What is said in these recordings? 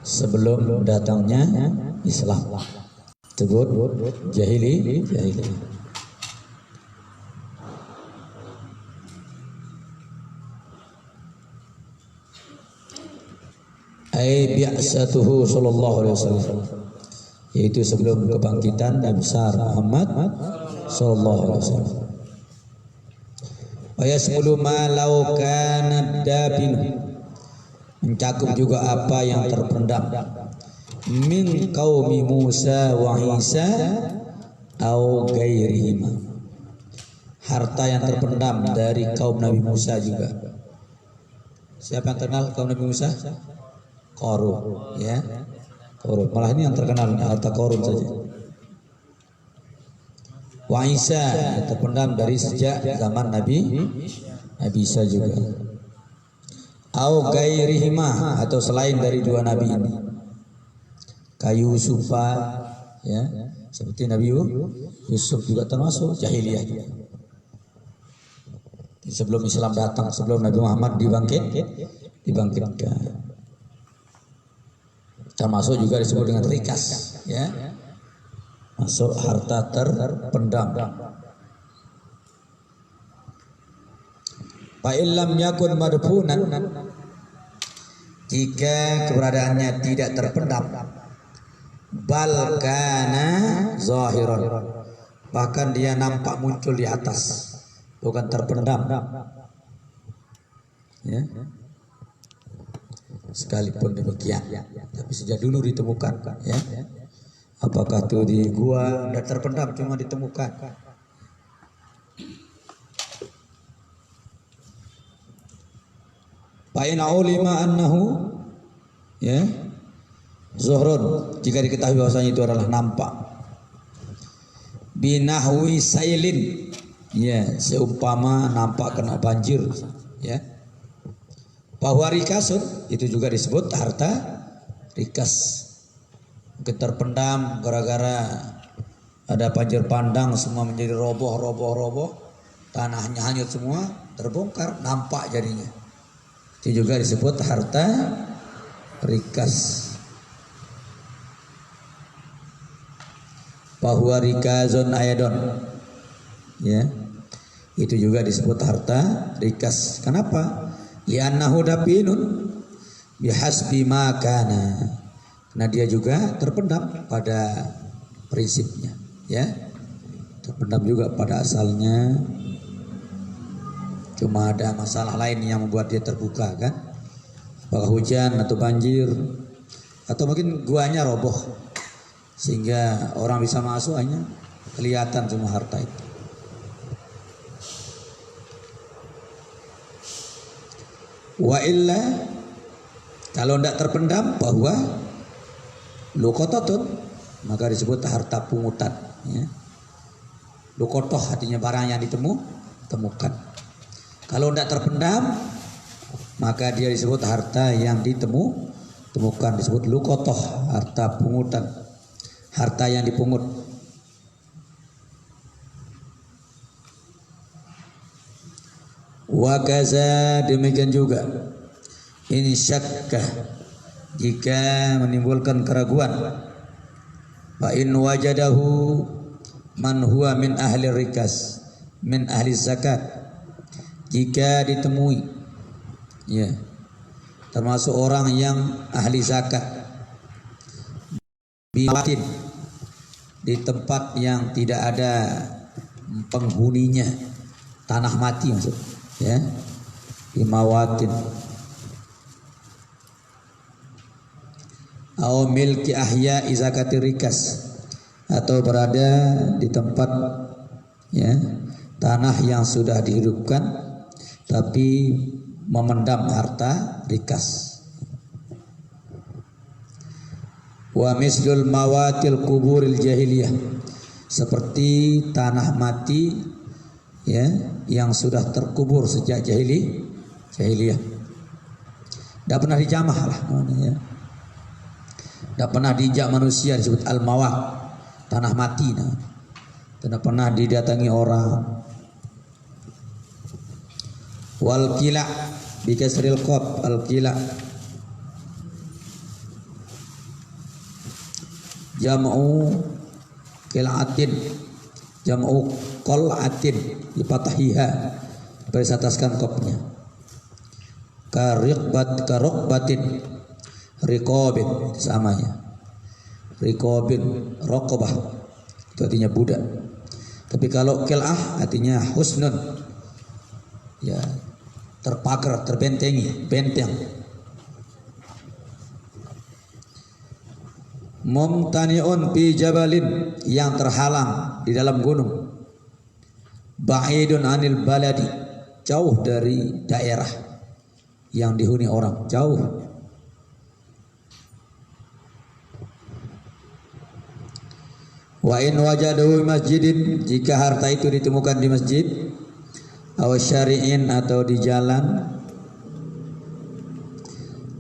sebelum datangnya Islam. Sebut jahili. Ai bi'satuhu sallallahu alaihi wasallam, yaitu sebelum kebangkitan Nabi besar Muhammad sallallahu alaihi wasallam. Wa yasmulu ma law kana dabin, mencakup juga apa yang terpendam min qaumi Musa wa Isa au ghairihima, harta yang terpendam dari kaum Nabi Musa juga. Siapa yang terkenal kaum Nabi Musa? Qarun, ya. Qarun. Malah ini yang terkenal harta Qarun saja. Wa Isa terpendam dari sejak zaman Nabi Isa juga. Au ghairihima, atau selain dari dua nabi ini. Kayu Yusufa, ya, seperti Nabi Yusuf juga termasuk jahiliyah juga. Sebelum Islam datang, sebelum Nabi Muhammad dibangkitkan. Termasuk juga disebut dengan rikas, ya, masuk harta terpendam. Fa illam yakun madfunan, jika keberadaannya tidak terpendam, bal kana zahiran, bahkan dia nampak muncul di atas, bukan terpendam, ya. Sekalipun demikian, tapi sejak dulu ditemukan, ya. Apakah itu di gua tidak terpendam, cuma ditemukan. Fa'ina ulima annahu, ya, zuhrun, jika diketahui bahwasanya itu adalah nampak. Binahwi sailin, ya, seumpama nampak kena banjir, ya. Bahwa rikasun, itu juga disebut harta rikas. Mungkin terpendam gara-gara ada banjir bandang, semua menjadi roboh, tanahnya hanyut semua, terbongkar, nampak jadinya. Itu juga disebut harta rikas. Bahwa rikazun ayadon, ya, itu juga disebut harta rikas. Kenapa? Li'annahu dapinun bihasbi ma kana, karena dia juga terpendam pada prinsipnya, ya, terpendam juga pada asalnya. Cuma ada masalah lain yang membuat dia terbuka, kan? Apakah hujan atau banjir, atau mungkin guanya roboh sehingga orang bisa masuk, hanya kelihatan semua harta itu. Wa illa, kalau tidak terpendam, bahwa luqatatun, maka disebut harta pungutan, ya. Luqatah artinya barang yang ditemukan. Kalau tidak terpendam, maka dia disebut harta yang ditemukan, disebut luqatah, harta pungutan, harta yang dipungut. Wa kaza, demikian juga in syakka, jika menimbulkan keraguan, fa in wajadahu man huwa min ahli rikas min ahli zakat, jika ditemui, ya, termasuk orang yang ahli zakat, biwatin, di tempat yang tidak ada penghuninya, tanah mati maksud, ya, imawatin, au milki ahya izakati rikas, atau berada di tempat, ya, tanah yang sudah dihidupkan tapi memendam harta rikas. Wa mislul mawatil kuburil jahiliyah, seperti tanah mati, ya, yang sudah terkubur sejak jahiliyah. Tidak pernah dijamah lah, ya. Tidak pernah diinjak manusia, disebut al-mawat, tanah mati. Tidak pernah didatangi orang. Wal kila bi kasril qaf, al kila, jam'u qil'atin, jam'u qol'atin, dipathahiha, baris ataskan kopnya. Karokbatin, riqabin, sama ya. Riqabin, raqabah, itu artinya budak. Tapi kalau qil'ah artinya husnun, ya, terpagar, terbentengi, benteng. Mumtani'un fi jabalin, yang terhalang di dalam gunung. Ba'idun anil baladi, jauh dari daerah yang dihuni orang, jauh. Wa in wajadahu masjidin, jika harta itu ditemukan di masjid, aw syari'in, atau di jalan,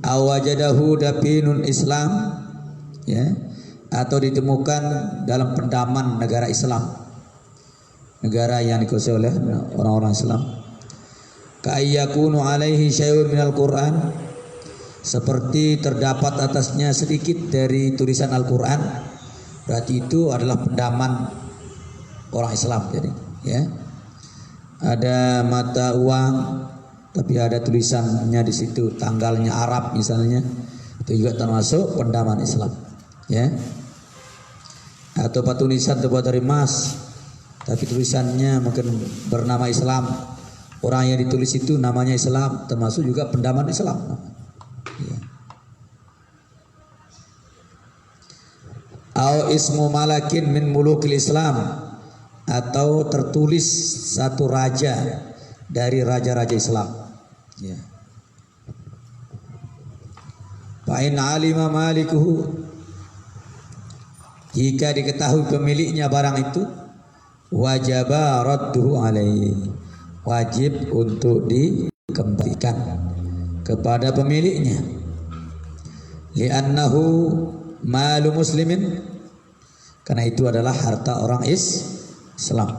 aw wajadahu dapinun Islam, ya, atau ditemukan dalam pendaman negara Islam, negara yang dikuasai oleh orang-orang Islam. Ka'ayyakunu alaihi syai'un minal Qur'an, seperti terdapat atasnya sedikit dari tulisan Al-Qur'an, berarti itu adalah pendaman orang Islam. Jadi, ya, ada mata uang tapi ada tulisannya di situ, tanggalnya Arab misalnya, itu juga termasuk pendaman Islam, ya. Atau tulisan terbuat dari emas tapi tulisannya mungkin bernama Islam, orang yang ditulis itu namanya Islam, termasuk juga pendaman Islam, ya. Au ismu malakin min mulukil Islam, atau tertulis satu raja dari raja-raja Islam, ya. Fa in alima malikuhu, jika diketahui pemiliknya barang itu, wajaba radduhu alaihi, wajib untuk dikembalikan kepada pemiliknya. Li'annahu malu muslimin, karena itu adalah harta orang Islam.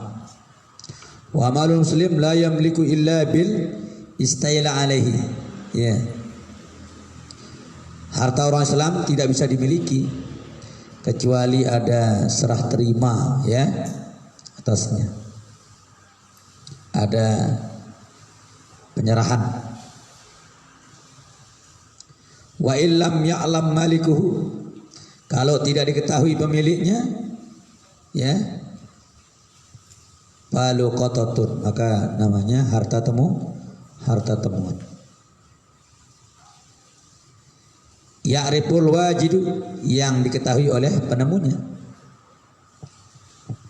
Wa malu muslim la yamliku illa bil istaila alaihi, ya. Harta orang Islam tidak bisa dimiliki kecuali ada serah terima, ya, atasnya, ada penyerahan. Wa illam ya'lam malikuhu, kalau tidak diketahui pemiliknya, ya, falu qatatun, maka namanya harta temuan. Ya'riful wajidu, yang diketahui oleh penemunya,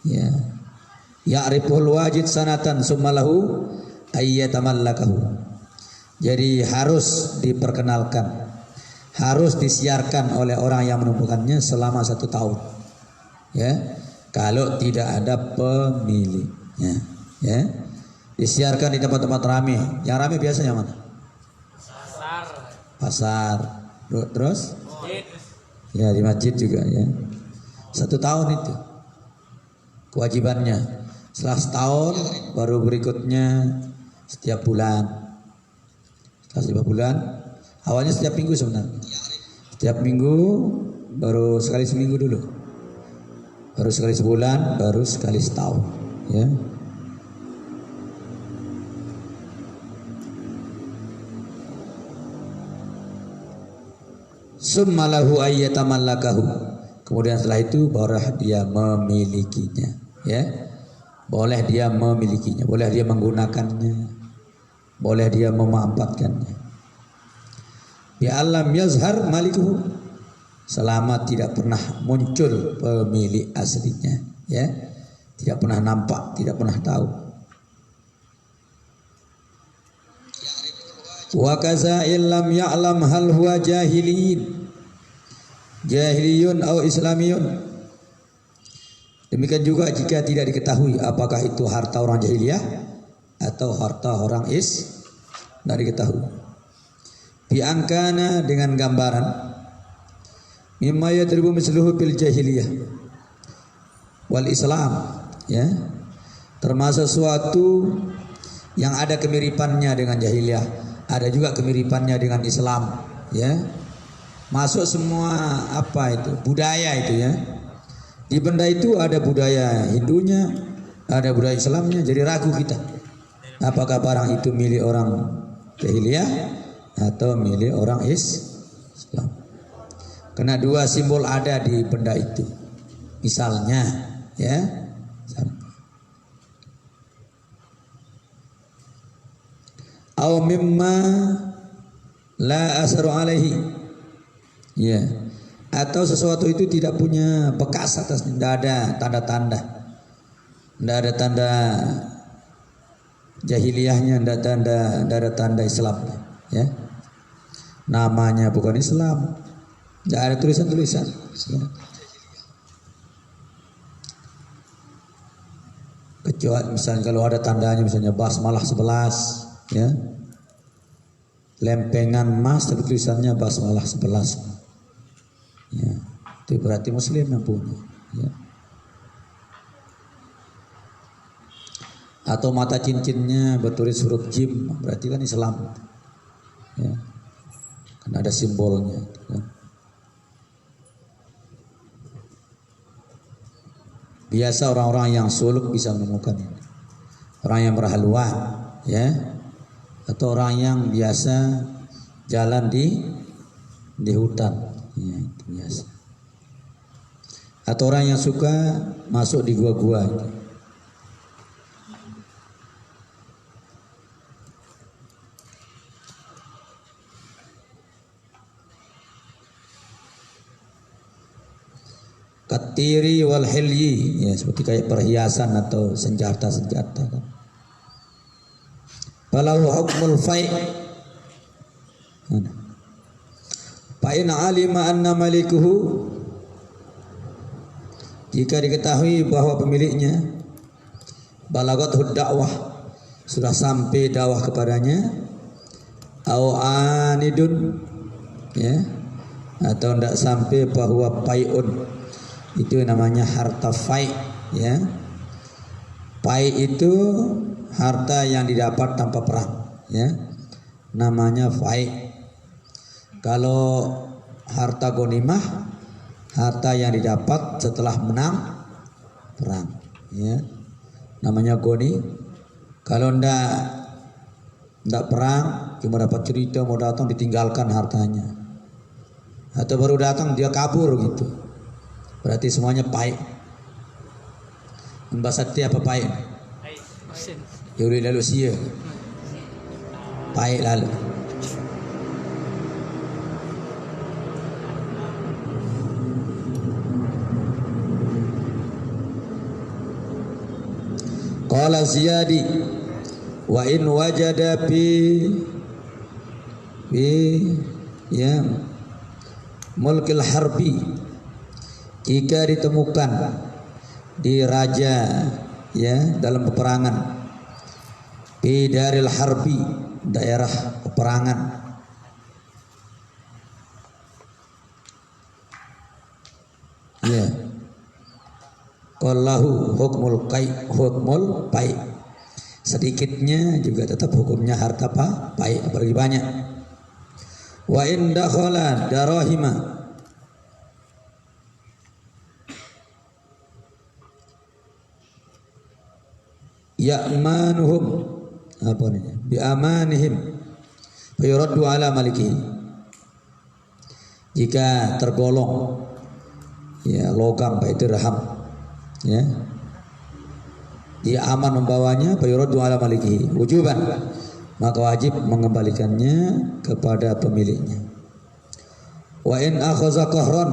ya. Ya'riful wajid sanatan summalahu ayyatamallakahu, jadi harus diperkenalkan, harus disiarkan oleh orang yang menemukannya selama 1 tahun, ya. Kalau tidak ada pemiliknya, ya, disiarkan di tempat-tempat ramai. Yang ramai biasanya mana? Pasar. Terus? Ya, di masjid juga, ya. 1 tahun itu kewajibannya. Setelah setahun baru berikutnya setiap bulan. Setelah setiap bulan, awalnya setiap minggu sebenarnya. Setiap minggu, baru sekali seminggu dulu, baru sekali sebulan, baru sekali setahun, ya. Summalahu ayyatamallakahu, kemudian setelah itu baru dia memilikinya, ya. Boleh dia memilikinya, boleh dia menggunakannya, boleh dia memanfaatkannya. Bi alam yazhar malikuhu, selama tidak pernah muncul pemilik aslinya, ya, tidak pernah nampak, tidak pernah tahu. Wa kaza illam ya'lam hal huwa jahiliyun atau islamiyun, demikian juga jika tidak diketahui apakah itu harta orang jahiliyah atau harta orang tidak diketahui. Biangkana, dengan gambaran, mimma yadribu misluhu bil jahiliyah wal Islam, ya, termasuk sesuatu yang ada kemiripannya dengan jahiliyah, ada juga kemiripannya dengan Islam, ya. Masuk semua apa itu budaya itu, ya, Di benda itu ada budaya Hindunya, ada budaya Islamnya, jadi ragu kita. Apakah barang itu milik orang jahiliyah atau milik orang Islam? Karena dua simbol ada di benda itu. Misalnya, ya. Aw mimma la asru alaihi. Ya. Atau sesuatu itu tidak punya bekas atasnya, tidak ada tanda-tanda. Tidak ada tanda jahiliyahnya, tidak ada tanda Islam, ya. Namanya bukan Islam. Tidak ada tulisan-tulisan. Ya. Kecuali misalnya kalau ada tandanya, misalnya basmalah 11, ya. Lempengan emas tapi tulisannya basmalah 11. Ya, itu berarti Muslim yang punya, ya. Atau mata cincinnya bertulis huruf jim, berarti kan Islam, ya. Karena ada simbolnya, ya. Biasa orang-orang yang suluk bisa menemukan ini. Orang yang berhaluan, ya, atau orang yang biasa jalan di hutan. Ya, itu biasa. Atau orang yang suka masuk di gua-gua itu. Katiri wal hilyi, ya, seperti kayak perhiasan atau senjata-senjata kan. Falahu hukmul fai'. Fa'in alima anna malikuhu, jika diketahui bahwa pemiliknya balaghathu dakwah, sudah sampai dakwah kepadanya, au anidun, ya, atau tidak sampai, bahwa pai'un, itu namanya harta fai', ya. Fai' itu harta yang didapat tanpa perang, ya, namanya fai'. Kalau harta ghanimah, harta yang didapat setelah menang perang, ya, namanya goni. Kalau ndak perang, cuma dapat cerita mau datang ditinggalkan hartanya, atau baru datang dia kabur gitu, berarti semuanya pai. Bahasa apa pai? Ya udah lalu sia. Pai lalu. Qala Ziyadi wa in wajada ya mulkil harbi, jika ditemukan di raja, ya, dalam peperangan, di daril harbi, daerah peperangan, ya, qallahu hukmul pai, sedikitnya juga tetap hukumnya harta pai, apalagi banyak. Wa in dakhala darahima, ya'manuhum, apa namanya, bi amanihim fa yuraddu ala malikihi, jika tergolong, ya, logam baik dirham, ya, dia aman membawanya, fayuraddu ala malikihi wujuban, maka wajib mengembalikannya kepada pemiliknya. Wa in akhadha qahran,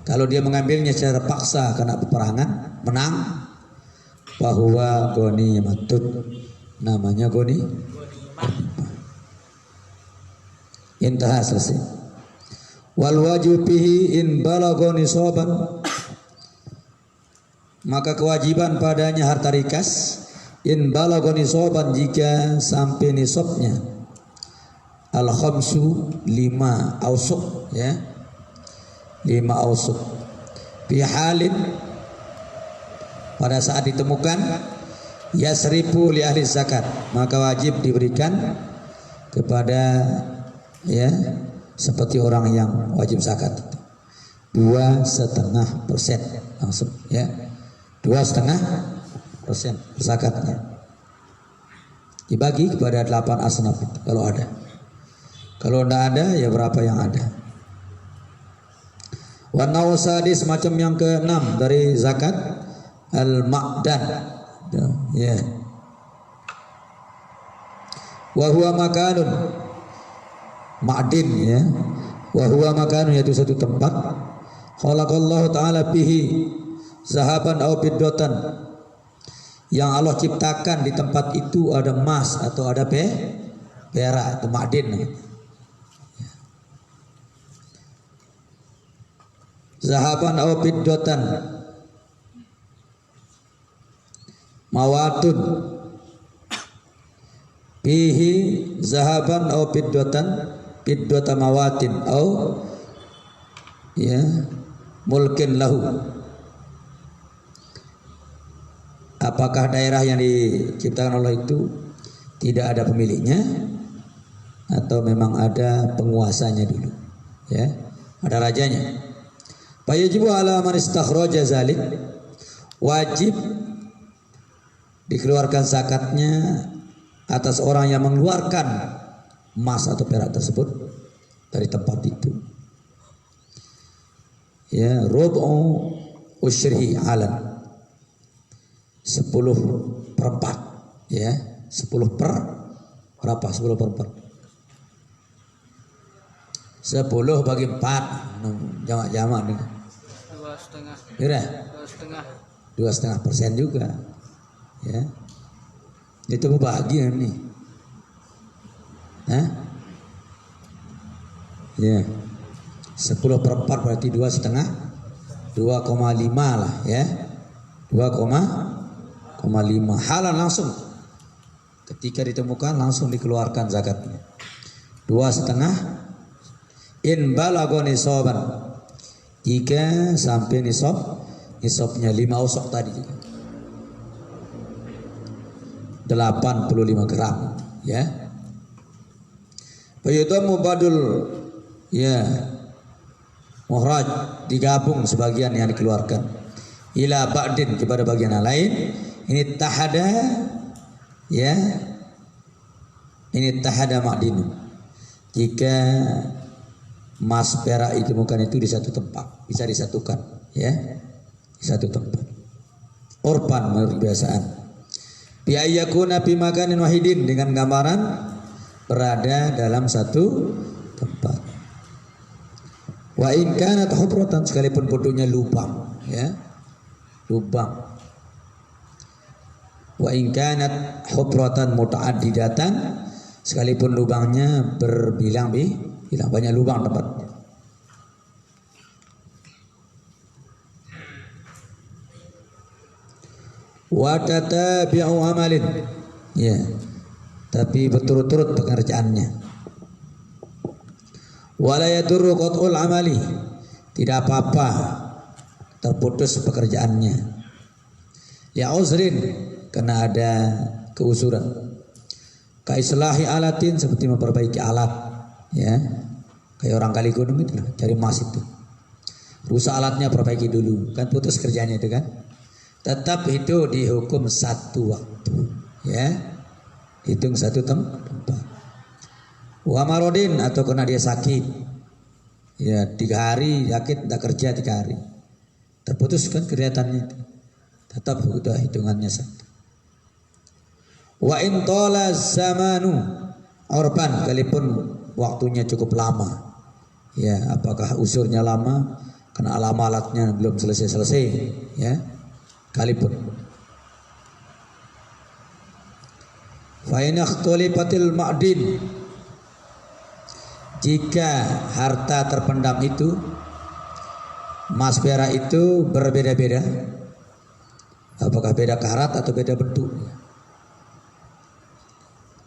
kalau dia mengambilnya secara paksa karena peperangan menang, bahwa goni matut, namanya goni. Intah, selesai. Wal wajib bihi in balagha nisaban, maka kewajiban padanya harta rikas in balagha nisaban, jika sampai nisabnya al khamsu, 5 ausuk, ya, 5 ausuk, fi halin, pada saat ditemukan, yasrifu li ahli zakat, maka wajib diberikan kepada, ya, seperti orang yang wajib zakat. 2,5% langsung ya, 2,5% zakatnya dibagi kepada 8 asnaf kalau ada. Kalau tidak ada ya berapa yang ada. Wa nawasadis macam yang ke-6 dari zakat al-ma'dan ya. Wa huwa makanun ma'din ya. Wa huwa makanun yaitu satu tempat khalaqallahu ta'ala bihi zahaban aw fiddatan, yang Allah ciptakan di tempat itu ada emas atau ada perak, itu ma'din. Zahaban aw fiddatan mawatun bihi zahaban aw fiddatan mawatin aw ya mulkin lahu. Apakah daerah yang diciptakan Allah itu tidak ada pemiliknya atau memang ada penguasanya dulu ya, ada rajanya. Fayajibu ala man istakhraja zalik, wajib dikeluarkan zakatnya atas orang yang mengeluarkan emas atau perak tersebut dari tempat itu ya, rubu usyrihi alan 10/4 ya, 10 per berapa? 10 per 4 10 bagi 4 jamak-jamak nih 2,5 kira 2,5% juga ya, itu bagian nih ya, 10 per 4 berarti 2,5 lah ya, 2,5 halan langsung ketika ditemukan langsung dikeluarkan zakatnya. 2,5 in balago nisaban, jika sampai nisabnya 5 ausaq tadi juga 85 gram ya. Fayudamu badul ya muhraj, digabung sebagian yang dikeluarkan ila ba'din kepada bagian yang lain. Ini tahada ya, ini tahada ma'dinu, jika emas perak ditemukan itu di satu tempat, bisa disatukan ya, di satu tempat. Urban menurut kebiasaan. Bi ayyakuna fi makanin wahidin, dengan gambaran berada dalam satu tempat. Wa in kanat hubratan, sekalipun bentuknya lubang ya, lubang. Wa in kanat hubratan muta'addidatan, sekalipun lubangnya berbilang-bilang, banyak lubang tempatnya. Wa tatabi'u amalin ya, tapi berturut-turut pekerjaannya. Wala yadurru qat'ul amali, tidak apa-apa terputus pekerjaannya. Ya uzrin, karena ada keusuran. Ka islahi alatin, seperti memperbaiki alat ya, kayak orang kali gunung itu lah, cari emas itu, rusak alatnya perbaiki dulu, kan putus kerjanya itu kan. Tetap itu dihukum satu waktu ya, hitung satu tempat. Wa marodin, atau kena dia sakit ya, 3 hari sakit, tidak kerja 3 hari, terputus kan kelihatannya itu, tetap udah hitungannya satu. Wa in tola zamanu urban, kalaupun waktunya cukup lama ya, apakah usurnya lama karena alatnya belum selesai ya, kalipun. Fa in ikhtalifatil ma'din, jika harta terpendam itu, emas perak itu berbeda-beda, apakah beda karat atau beda bentuk,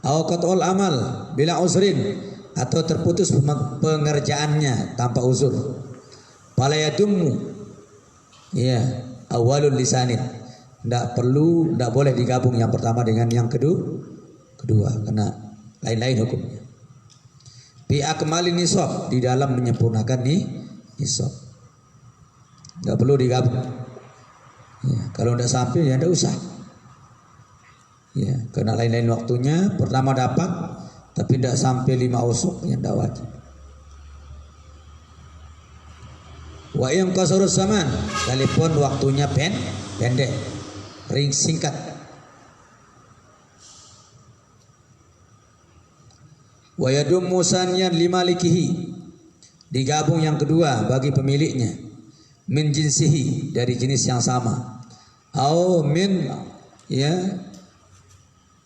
au qat'ul amal bila uzrin, atau terputus pengerjaannya tanpa uzur, fala yadummu ya awalul lisanin, tidak boleh digabung yang pertama dengan yang kedua karena lain-lain hukumnya. Bi akmalin nisab, di dalam menyempurnakan nisab. nggak perlu digabung. Ya, kalau tidak sampai ya tidak usah. Ya, karena lain-lain waktunya. Pertama dapat, tapi tidak sampai 5 usuk, ya tidak wajib. Wa in qasarus zaman, sekalipun waktunya pendek, ring singkat. Wa yadum musanyan limalikihi, digabung yang kedua bagi pemiliknya, min jinsihi, dari jenis yang sama, au min ya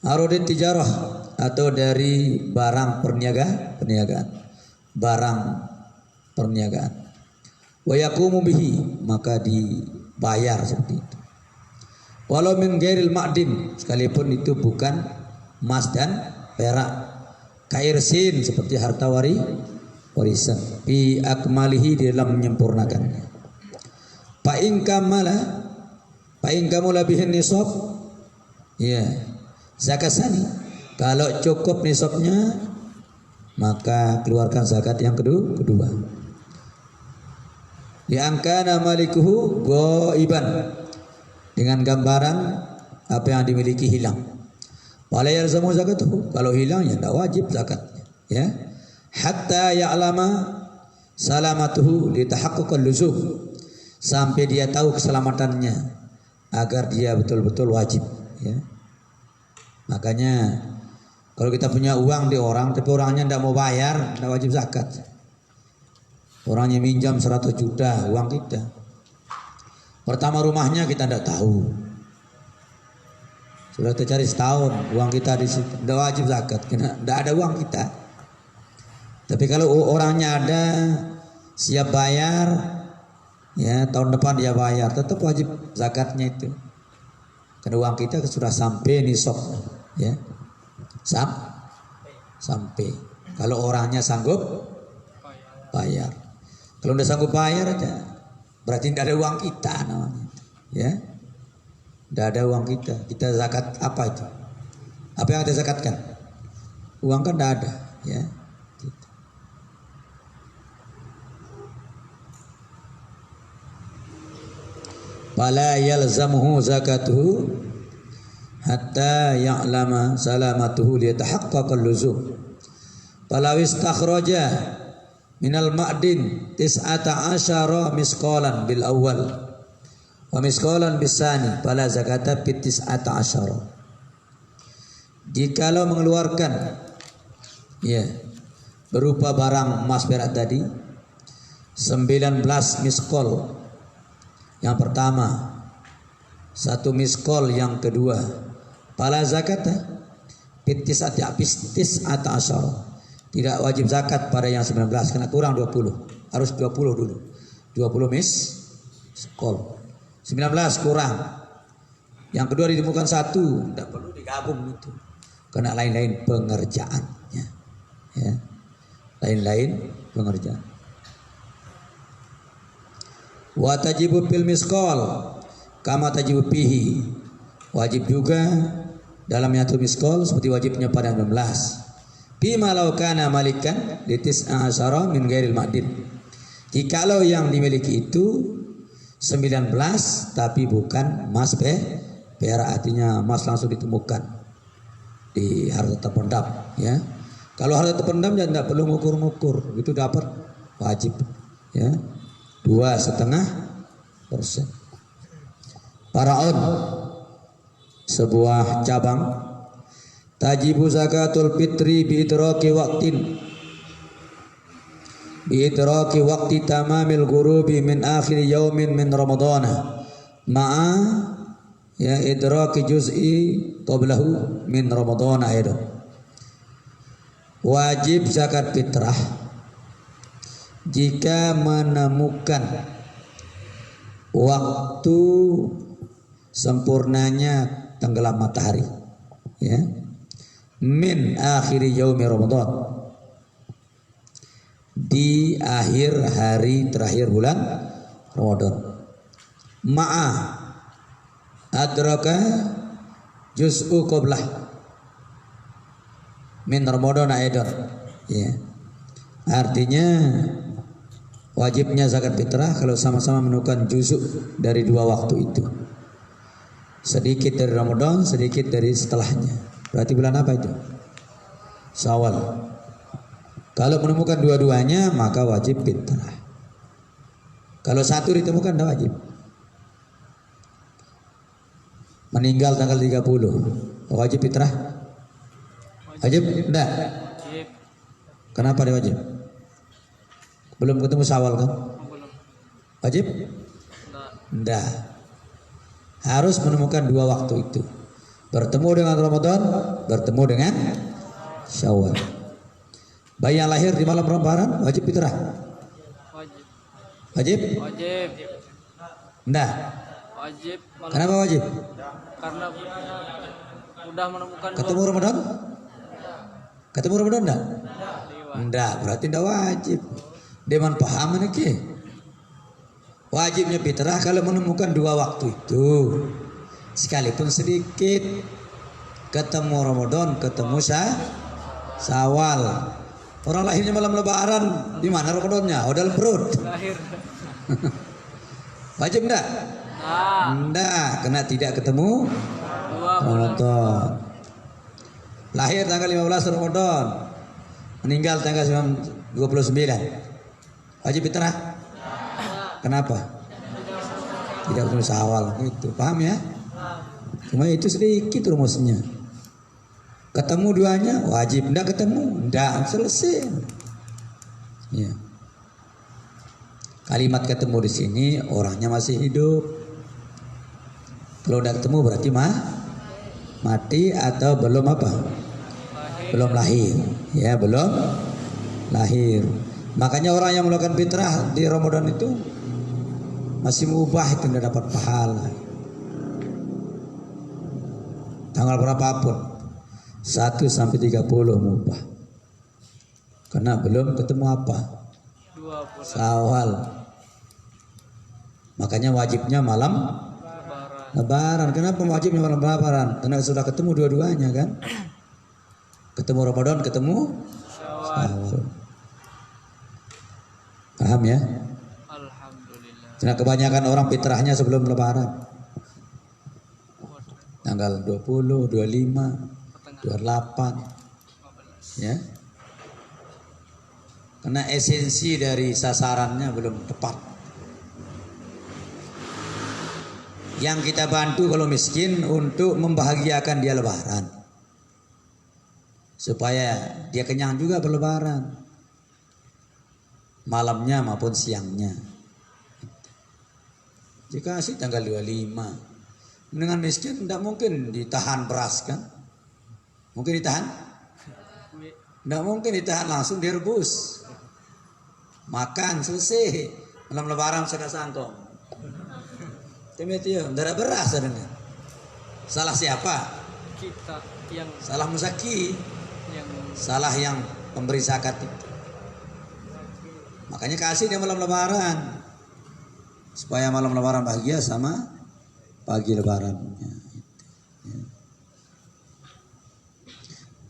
arodit tijarah, atau dari barang perniagaan, barang perniagaan. Wa yaqumu bihi, maka dibayar seperti itu. Walau min ghairil ma'din, sekalipun itu bukan emas dan perak. Kairsin, seperti harta warisan. Bi akmalihi, di dalam menyempurnakannya. Fa in kamula bihin nisab, ya, zakat sani. Kalau cukup nisabnya, maka keluarkan zakat yang kedua. Diangkana malikuhu ghaiban, dengan gambaran apa yang dimiliki hilang. Wala yalzamu zakatuhu, kalau hilang ya tidak wajib zakatnya, ya. Hatta ya'lama salamatuhu litahaqquqal luzum, sampai dia tahu keselamatannya agar dia betul-betul wajib, ya. Makanya kalau kita punya uang di orang tapi orangnya tidak mau bayar, tidak wajib zakat. Orangnya minjam 100 juta uang kita, pertama rumahnya kita tidak tahu, sudah tercari setahun uang kita di situ, tidak wajib zakat karena tidak ada uang kita. Tapi kalau orangnya ada, siap bayar, ya tahun depan dia bayar, tetap wajib zakatnya itu, karena uang kita sudah sampai nisab, ya, sampai. Kalau orangnya sanggup bayar, kalau tidak sanggup bayar aja, berarti tidak ada uang kita namanya, ya. Tidak ada uang kita. Kita zakat apa itu? Apa yang kita zakatkan? Uang kan tidak ada, ya. Gitu. Fala yalzamuhu zakatuhu hatta ya'lama salamatuhu liyatahaqqaqal luzum. Falaw istakhraja minal ma'din 19 misqalan bil awal wa misqalan bisani fala zakata fit 19. Jikalau mengeluarkan, ya, berupa barang emas perak tadi 19 misqal yang pertama, 1 misqal yang kedua, fala zakata fit 19, tidak wajib zakat pada yang 19 karena kurang 20, harus 20 dulu. 20 misqal. 19 kurang. Yang kedua ditemukan 1, tidak perlu digabung itu. Karena lain-lain pengerjaannya. Ya. Lain-lain pengerjaan. Wa tajibu fil misqal kama tajibu fihi. Wajib juga dalam nyatu misqal seperti wajibnya pada 19. Bima law kana malikan litis asara min ghairil ma'din. Jikalau yang dimiliki itu 19 tapi bukan emas perak, artinya emas langsung ditemukan di harta terpendam, ya. Kalau harta terpendam ya tidak perlu ngukur-ngukur, itu dapat wajib, ya, 2,5%. Paraon, sebuah cabang. Tajibu zakatul fitri biidraki waqti tamamil ghurubi min akhir yaumin min ramadana ma'a, ya, idraki juz'i qablahu min ramadana aidan. Wajib zakat fitrah jika menemukan waktu sempurnanya tenggelam matahari, ya, min akhiri yaumi Ramadan, di akhir hari terakhir bulan Ramadan, ma'a adraka juz'u qablah min Ramadan aidan, ya. Artinya Wajibnya zakat fitrah kalau sama-sama menemukan juzuk dari 2 waktu itu. Sedikit dari Ramadan, sedikit dari setelahnya. Berarti bulan apa itu? Syawal. Kalau menemukan dua-duanya maka wajib fitrah. Kalau satu ditemukan tidak wajib. Meninggal tanggal 30, wajib fitrah? Wajib? Tidak. Wajib. Kenapa dia wajib? Belum ketemu Syawal kan? Belum. Wajib? Enggak. Tidak. Harus menemukan 2 waktu itu. Bertemu dengan Ramadan, bertemu dengan Syawal. Bayi yang lahir di malam Lebaran wajib fitrah? Wajib. Wajib? Wajib. Tidak. Wajib. Kenapa wajib? Karena udah menemukan Ketemu Ramadan? Ketemu Ramadan enggak? lewat. Enggak, berarti enggak wajib. Deman paham nih. Wajibnya fitrah kalau menemukan 2 waktu itu. Sekalipun sedikit. Ketemu Ramadan, ketemu Syawal. Orang lahirnya malam Lebaran, di mana Ramadannya? Oh, dalam perut. Lahir. Wajib enggak? Nah, Enggak, karena tidak ketemu 2 bulan. Ramadan. Lahir tanggal 15 Ramadan, meninggal tanggal 29. Wajib fitrah? Kenapa? Tidak ketemu Syawal itu. Paham ya? Cuma itu sedikit rumusnya. Ketemu duanya wajib, enggak ketemu, enggak, selesai. Ya. Kalimat ketemu di sini orangnya masih hidup. Kalau udah ketemu berarti mati atau belum apa? Belum lahir. Ya, belum lahir. Makanya orang yang melakukan fitrah di Ramadan itu masih mubah, itu tidak dapat pahala. Tanggal berapapun, 1 sampai 30 mubah. Karena belum ketemu apa? 2 bulan. Syawal. Makanya wajibnya malam Lebaran. Kenapa wajibnya malam Lebaran? Karena sudah ketemu dua-duanya kan? Ketemu Ramadan, ketemu Syawal. Paham ya? Alhamdulillah. Karena kebanyakan orang fitrahnya sebelum Lebaran. Tanggal 20, 25, 28. Ya. Karena esensi dari sasarannya belum tepat. Yang kita bantu kalau miskin untuk membahagiakan dia Lebaran, supaya dia kenyang juga berlebaran, malamnya maupun siangnya. Jika kasih tanggal 25, dengan miskin tidak mungkin ditahan beras kan? Mungkin ditahan? Tidak mungkin ditahan, langsung direbus, makan selesai. Malam Lebaran sudah santong. Temetio, darah beras adanya. Salah siapa? Kita yang Salah musaki. yang Salah yang pemberi zakat itu. Makanya kasih dia malam Lebaran, supaya malam Lebaran bahagia sama pagi Lebarannya.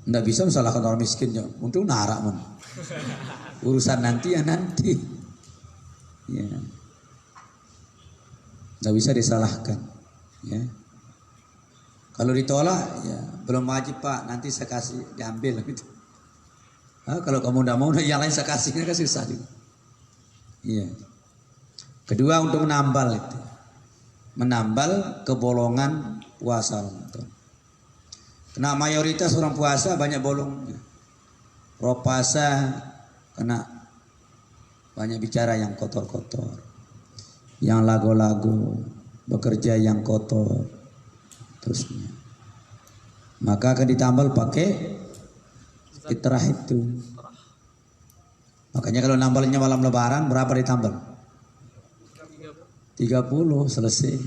Nggak bisa menyalahkan orang miskin, untuk narak man. Urusan nanti ya nanti. Ya. Nggak bisa disalahkan. Ya. Kalau ditolak, ya belum wajib Pak, nanti saya kasih, diambil gitu. Kalau kamu nggak mau, yang lain saya kasih, kan susah juga. Iya. Kedua, untuk menambal itu, menambal kebolongan puasa Ramadan. Karena mayoritas orang puasa banyak bolongnya. Roh puasa kena banyak bicara yang kotor-kotor, yang lagu-lagu, bekerja yang kotor, terusnya. Maka akan ditambal pakai fitrah itu. Makanya kalau nambalnya malam Lebaran berapa ditambal? 30 selesai.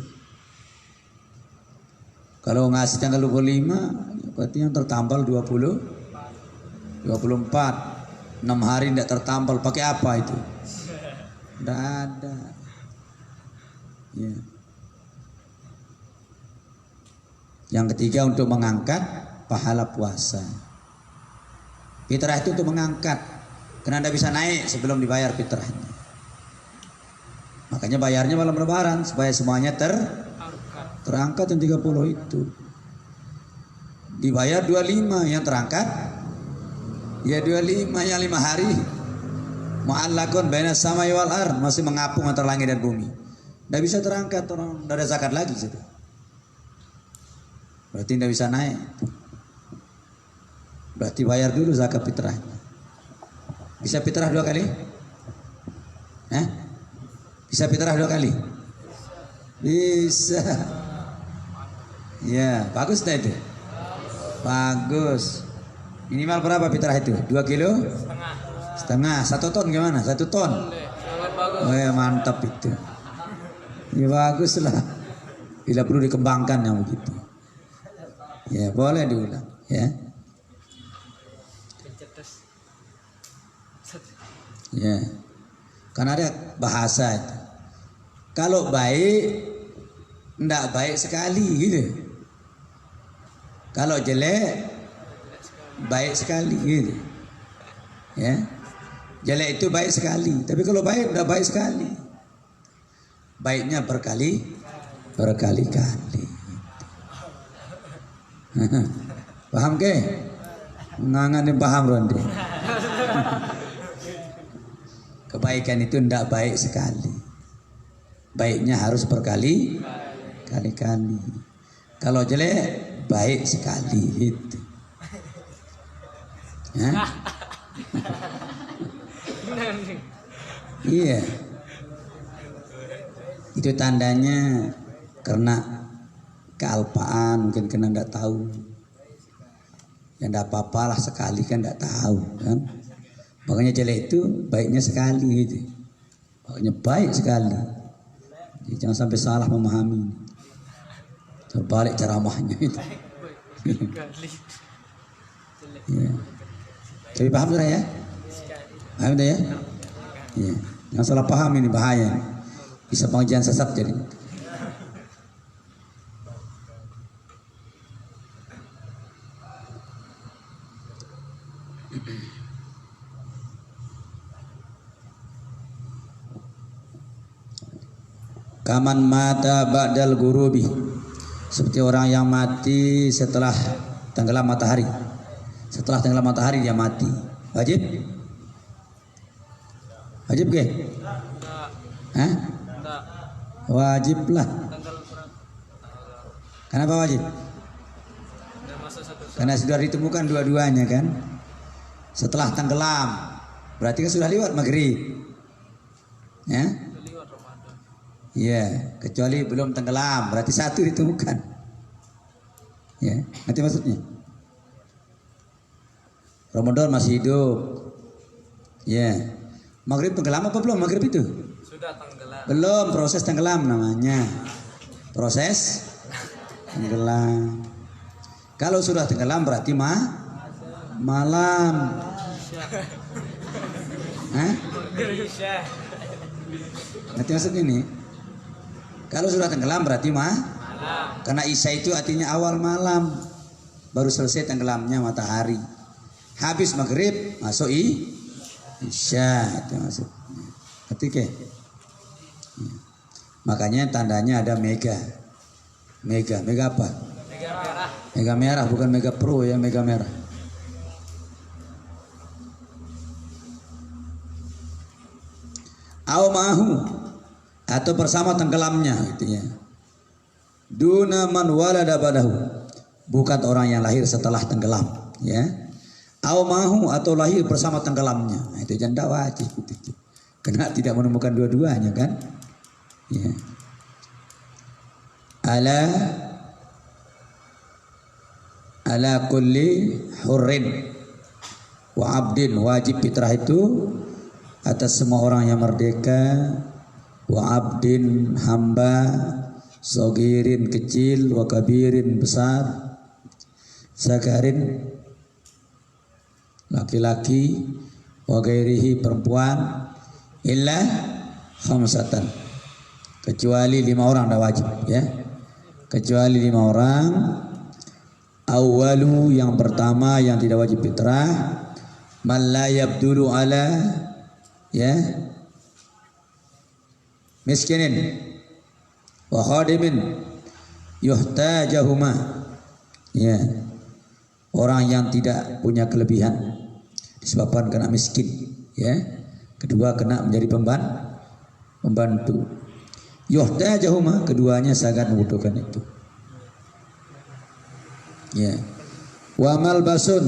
Kalau ngasih tanggal 25, berarti yang tertambal 20, 24. 6 hari tidak tertambal, pakai apa itu? Tidak ada. Ya. Yang ketiga, untuk mengangkat pahala puasa. Fitrah itu untuk mengangkat, karena tidak bisa naik sebelum dibayar fitrahnya. Makanya bayarnya malam lebaran supaya semuanya terangkat yang 30 itu. Dibayar 25 yang terangkat. Ya 25 yang 5 hari. Mu'allakun baina samai wal ard, masih mengapung antara langit dan bumi. Tidak bisa terangkat, orang tidak ada zakat lagi situ. Berarti tidak bisa naik. Berarti bayar dulu zakat fitrah. Bisa fitrah 2 kali? Bisa fitrah 2 kali? Bisa. Ya, bagus dah itu. Bagus. Minimal berapa fitrah itu? 2 kilo? Setengah. 1 ton gimana? 1 ton? Oh ya, mantap itu. Ya bagus lah. Bila perlu dikembangkan yang begitu. Ya boleh diulang. Ya. Ya. Karena ada bahasa itu. Kalau baik, enggak baik sekali gitu. Kalau jelek, baik sekali gitu. Ya. Jelek itu baik sekali, tapi kalau baik enggak baik sekali. Baiknya berkali-kali. Paham ke? Ngangane paham Ronde. Kebaikan itu tidak baik sekali. Baiknya harus berkali-kali. Kalau jelek baik sekali gitu. Iya. Itu tandanya karena kealpaan, mungkin kena tidak tahu. Ya tidak apa-apalah sekali kan tidak tahu kan. Makanya jelek itu baiknya sekali gitu. Makanya baik sekali. Jadi jangan sampai salah memahami. Terbalik ceramahnya itu. Ya. Tapi paham sudah ya? Paham sudah ya? Ya. Jangan salah paham, ini bahaya. Bisa pengajian sesat jadi. Kaman mata ba'dal gurubi, seperti orang yang mati setelah tenggelam matahari. Setelah tenggelam matahari dia mati. Wajib? Wajib ke? Hah? Wajib lah. Kenapa wajib? Karena sudah ditemukan dua-duanya kan. Setelah tenggelam, berarti kan sudah lewat maghrib. Ya? Ya, kecuali belum tenggelam, berarti 1 ditemukan. Ya, nanti maksudnya. Ramadan masih hidup. Ya. Maghrib tenggelam apa belum maghrib itu? Sudah tenggelam. Belum, proses tenggelam namanya. Proses tenggelam. Kalau sudah tenggelam berarti malam. Hah? Nanti maksudnya nih. Kalau sudah tenggelam berarti malam. Karena Isya itu artinya awal malam. Baru selesai tenggelamnya matahari. Habis maghrib masuk Isya, itu maksudnya. Ketika makanya tandanya ada mega apa? Mega merah. Mega merah, bukan mega pro ya, mega merah. Au ma'ahu, atau bersama tenggelamnya gitu ya. Duna man walada badahu, bukan orang yang lahir setelah tenggelam ya. Au ma'ahu, atau lahir bersama tenggelamnya. Nah, itu janda wajib gitu. Karena tidak menemukan dua-duanya kan. Ya. Ala kulli hurrin wa abdin, wajib fitrah itu atas semua orang yang merdeka, wa abdin hamba, sogirin kecil, wa kabirin besar, sakarin laki-laki, wa gairihi perempuan, illa khamsatan, kecuali 5 orang dah wajib ya. Kecuali 5 orang. Awalu, yang pertama yang tidak wajib fitrah, man la yabdulu ala ya miskinin wa khadimin yuhtajahuma, ya, orang yang tidak punya kelebihan disebabkan kena miskin, ya. Kedua kena menjadi pembantu. Yuhtajahuma, keduanya sangat membutuhkan itu. Ya. Wa malbasin,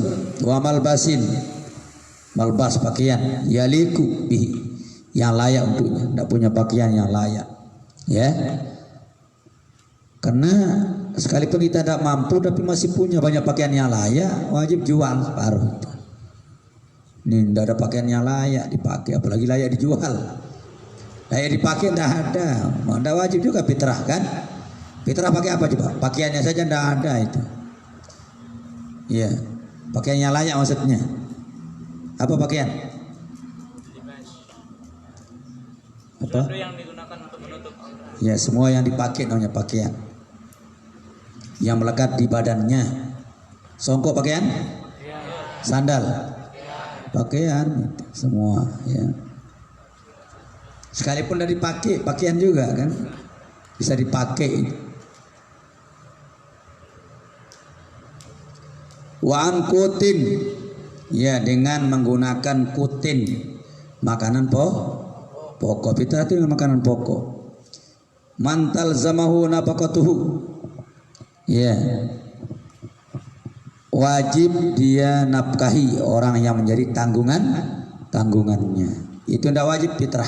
malbas pakaian, yaliku bihi, yang layak untuknya, tidak punya pakaian yang layak, ya. Karena sekalipun kita tidak mampu tapi masih punya banyak pakaian yang layak, wajib jual separuh itu. Ini tidak ada pakaian yang layak dipakai, apalagi layak dijual. Layak dipakai tidak ada, tidak wajib juga fitrah kan? Fitrah pakai apa coba? Pakaiannya saja tidak ada itu. Iya, pakaian yang layak maksudnya. Apa pakaian? Apa? Sesuatu yang digunakan untuk menutup aurat. Ya, semua yang dipakai namanya pakaian. Yang melekat di badannya. Songkok pakaian? Sandal? Pakaian, semua, ya. Sekalipun udah dipakai, pakaian juga kan? Bisa dipakai. Wa kutin, ya, dengan menggunakan kutin, makanan pokok. Fitrah itu makanan pokok. Mantal zamahu nafaqatuhu, ya, wajib dia nafkahi orang yang menjadi tanggungannya. Itu tidak wajib fitrah.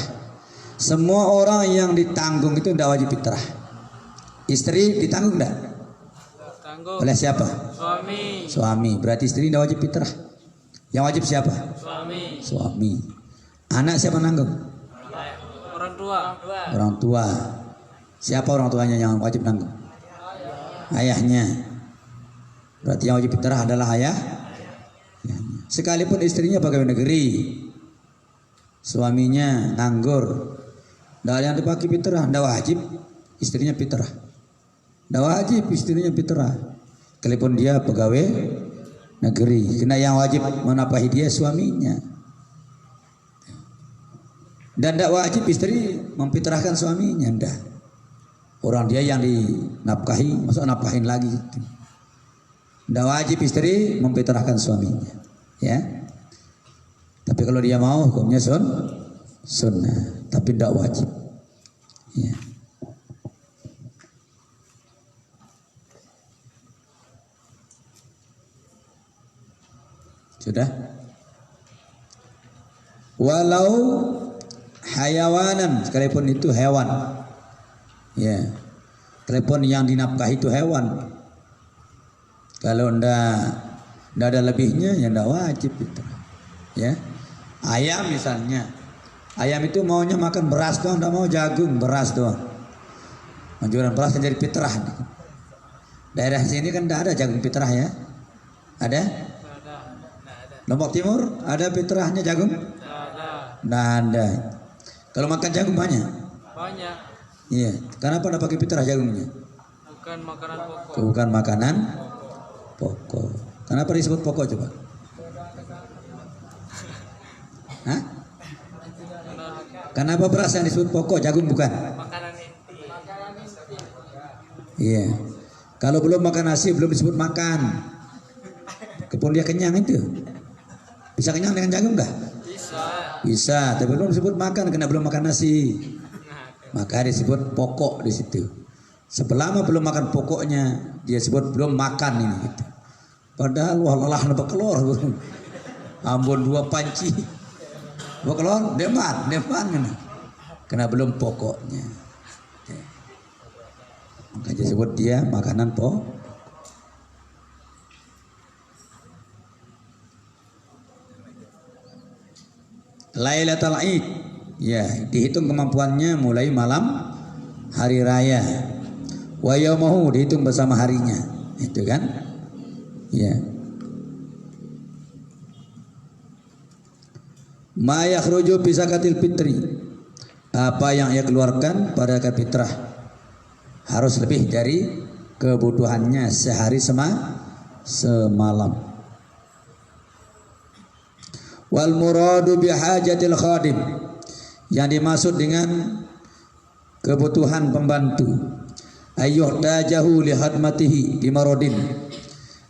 Semua orang yang ditanggung itu tidak wajib fitrah. Istri ditanggung tidak? Tanggung. Oleh siapa? Suami. Berarti istri tidak wajib fitrah. Yang wajib siapa? Suami. Anak siapa nanggung? Orang tua. Siapa orang tuanya yang wajib nanggung? Ayahnya. Berarti yang wajib fitrah adalah ayah. Sekalipun istrinya pegawai negeri, suaminya nganggur, tidak ada yang dipakai fitrah, tidak wajib istrinya fitrah. Tidak wajib istrinya fitrah. Sekalipun dia pegawai negeri, karena yang wajib menafkahi dia suaminya. Dan tidak wajib istri memfitrahkan suaminya, tidak. Orang dia yang dinafkahi, masuk nafkahin lagi. Tidak wajib istri memfitrahkan suaminya, ya. Tapi kalau dia mau, hukumnya sunnah, tapi tidak wajib, ya. Sudah. Walau hayawanan, sekalipun itu hewan, ya. Sekalipun yang dinafkahi itu hewan. Kalau ndak ada lebihnya, ya ndak wajib itu, ya. Ayam misalnya, ayam itu maunya makan beras doang, ndak mau jagung, beras doang. Anjuran beras kan jadi fitrah. Daerah sini kan ndak ada jagung fitrah, ya. Ada? Lombok Timur ada fitrahnya jagung? Ndak ada. Kalau makan jagung banyak? Banyak. Iya. Kenapa ndak pakai fitrah jagungnya? Bukan makanan pokok. Bukan makanan pokok. Kenapa disebut pokok coba? Hah? Kenapa beras yang disebut pokok, jagung bukan? Makanan inti. Iya. Kalau belum makan nasi belum disebut makan. Kepun dia kenyang itu. Bisa kenyang dengan jagung enggak? Bisa, tapi belum disebut makan karena belum makan nasi. Maka disebut pokok di situ. Selama belum makan pokoknya, dia sebut belum makan ini. Gitu. Padahal wah lelah nambah kelor. Ambon 2 panci. Dua kelor, deman. Karena belum pokoknya. Maka disebut dia makanan pokok. Lailatul Id, ya, dihitung kemampuannya mulai malam hari raya. Wa yaumahu, dihitung bersama harinya. Itu kan? Ya. Ma yakhruju bi zakatil fitri. Apa yang ia keluarkan pada zakat fitrah harus lebih dari kebutuhannya sehari semalam. Wal muradu bi hajatil khadim, yang dimaksud dengan kebutuhan pembantu. Ayyuh dajahu li hadmatihi bimarodin,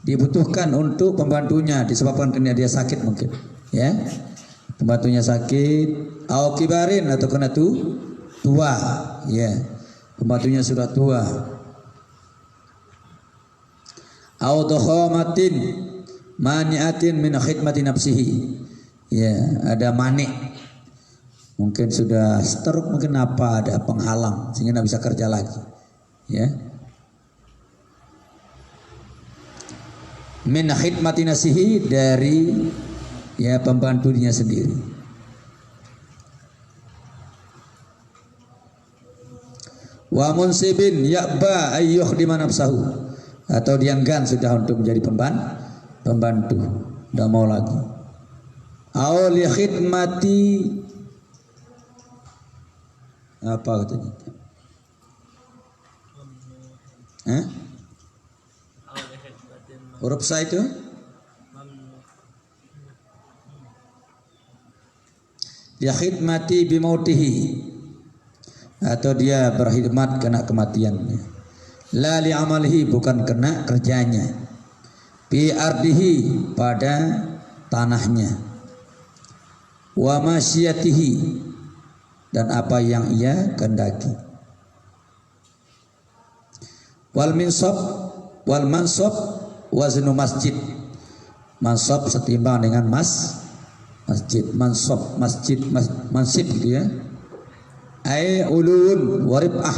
dibutuhkan untuk pembantunya disebabkan karena dia sakit mungkin, ya. Pembantunya sakit, au kibarin atau kena tua, ya. Pembantunya sudah tua. Au dohomatin maniatin min khidmati nafsihi, ya, ada manik, mungkin sudah stroke, mungkin apa, ada penghalang sehingga tidak bisa kerja lagi, ya. Min khidmati nafsihi, dari ya pembantu dia sendiri. Wa munsibin ya'ba ayyukhdima nafsahu, atau dia enggan sudah untuk menjadi pembantu, tidak mau lagi. Au li khidmati, apa katanya? Huruf sa itu li khidmati bimautihi, atau dia berkhidmat kena kematiannya. La li amalihi, bukan kena kerjanya. Bi ardihi, pada tanahnya. Wa masyiyatihi, dan apa yang ia kehendaki. Wal minsab wal mansab waznu masjid. Mansab setimbang dengan masjid. Mansab masjid, mansib gitu ya. Ai ulun waribah,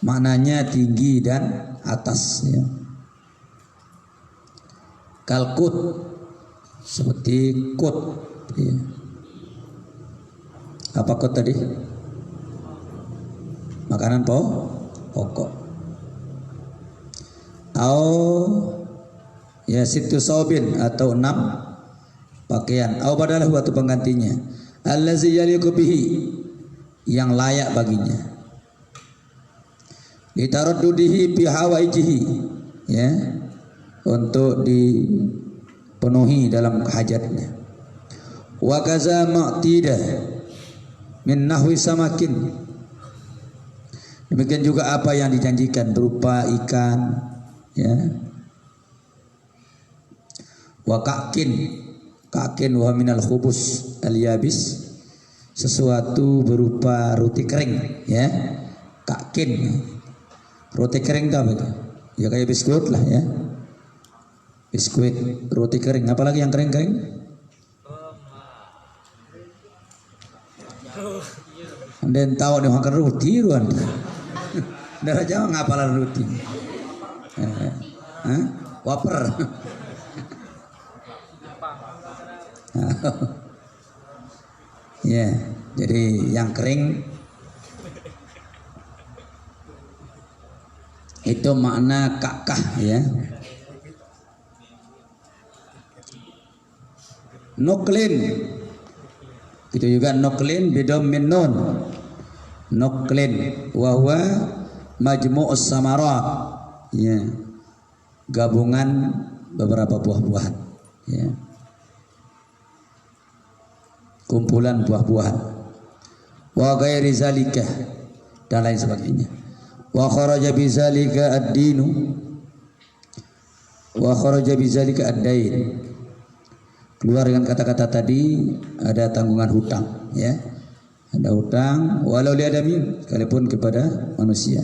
maknanya tinggi dan atas, ya. Kalkut, seperti kut, ya. Apa kut tadi? Makanan pokok. Au ya situ saubin, atau 6 pakaian. Au badalahu, atau penggantinya. Allazi yaliqu bihi, yang layak baginya. Litaraddudihi bi hawaijihi, ya, untuk dipenuhi dalam hajatnya. Wa kaza ma'tida min nahwi samakin, demikian juga apa yang dijanjikan berupa ikan, ya. Wa kakin wa minal khubus al yabis, sesuatu berupa roti kering, ya. Kakin, roti kering apa itu? Ya kayak biskuit lah, ya. Biskuit, roti kering, apalagi yang kering-kering? Dan tahu nih makan roti ruan. Darah Jawa ngapalan roti? Waper. Ya, jadi yang kering itu makna kakah, ya. Nuklin, itu juga nuklin bidom min nun. Nuklin wa huwa majmu'us samarat, ya, gabungan beberapa buah-buahan, ya, kumpulan buah-buahan. Wa ghairi zalika, dan lain sebagainya. Wa kharaja bizalika ad-dinu wa kharaja bizalika ad-dain, keluar dengan kata-kata tadi ada tanggungan hutang, ya. Ada hutang walau li adamin, sekalipun kepada manusia.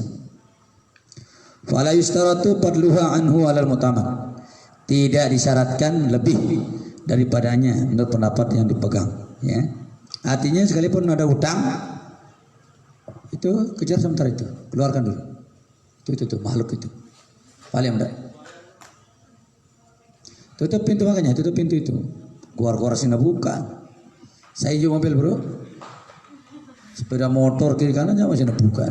Fala yustaratu fadluha anhu alal mutamad, tidak disyaratkan lebih daripadanya menurut pendapat yang dipegang, ya. Artinya sekalipun ada hutang, itu kejar sebentar, itu keluarkan dulu. Itu makhluk itu paling enggak. Tutup pintu, makanya tutup pintu itu. Keluar sini buka. Saya hijau mobil bro, sepeda motor kiri kanannya masih buka.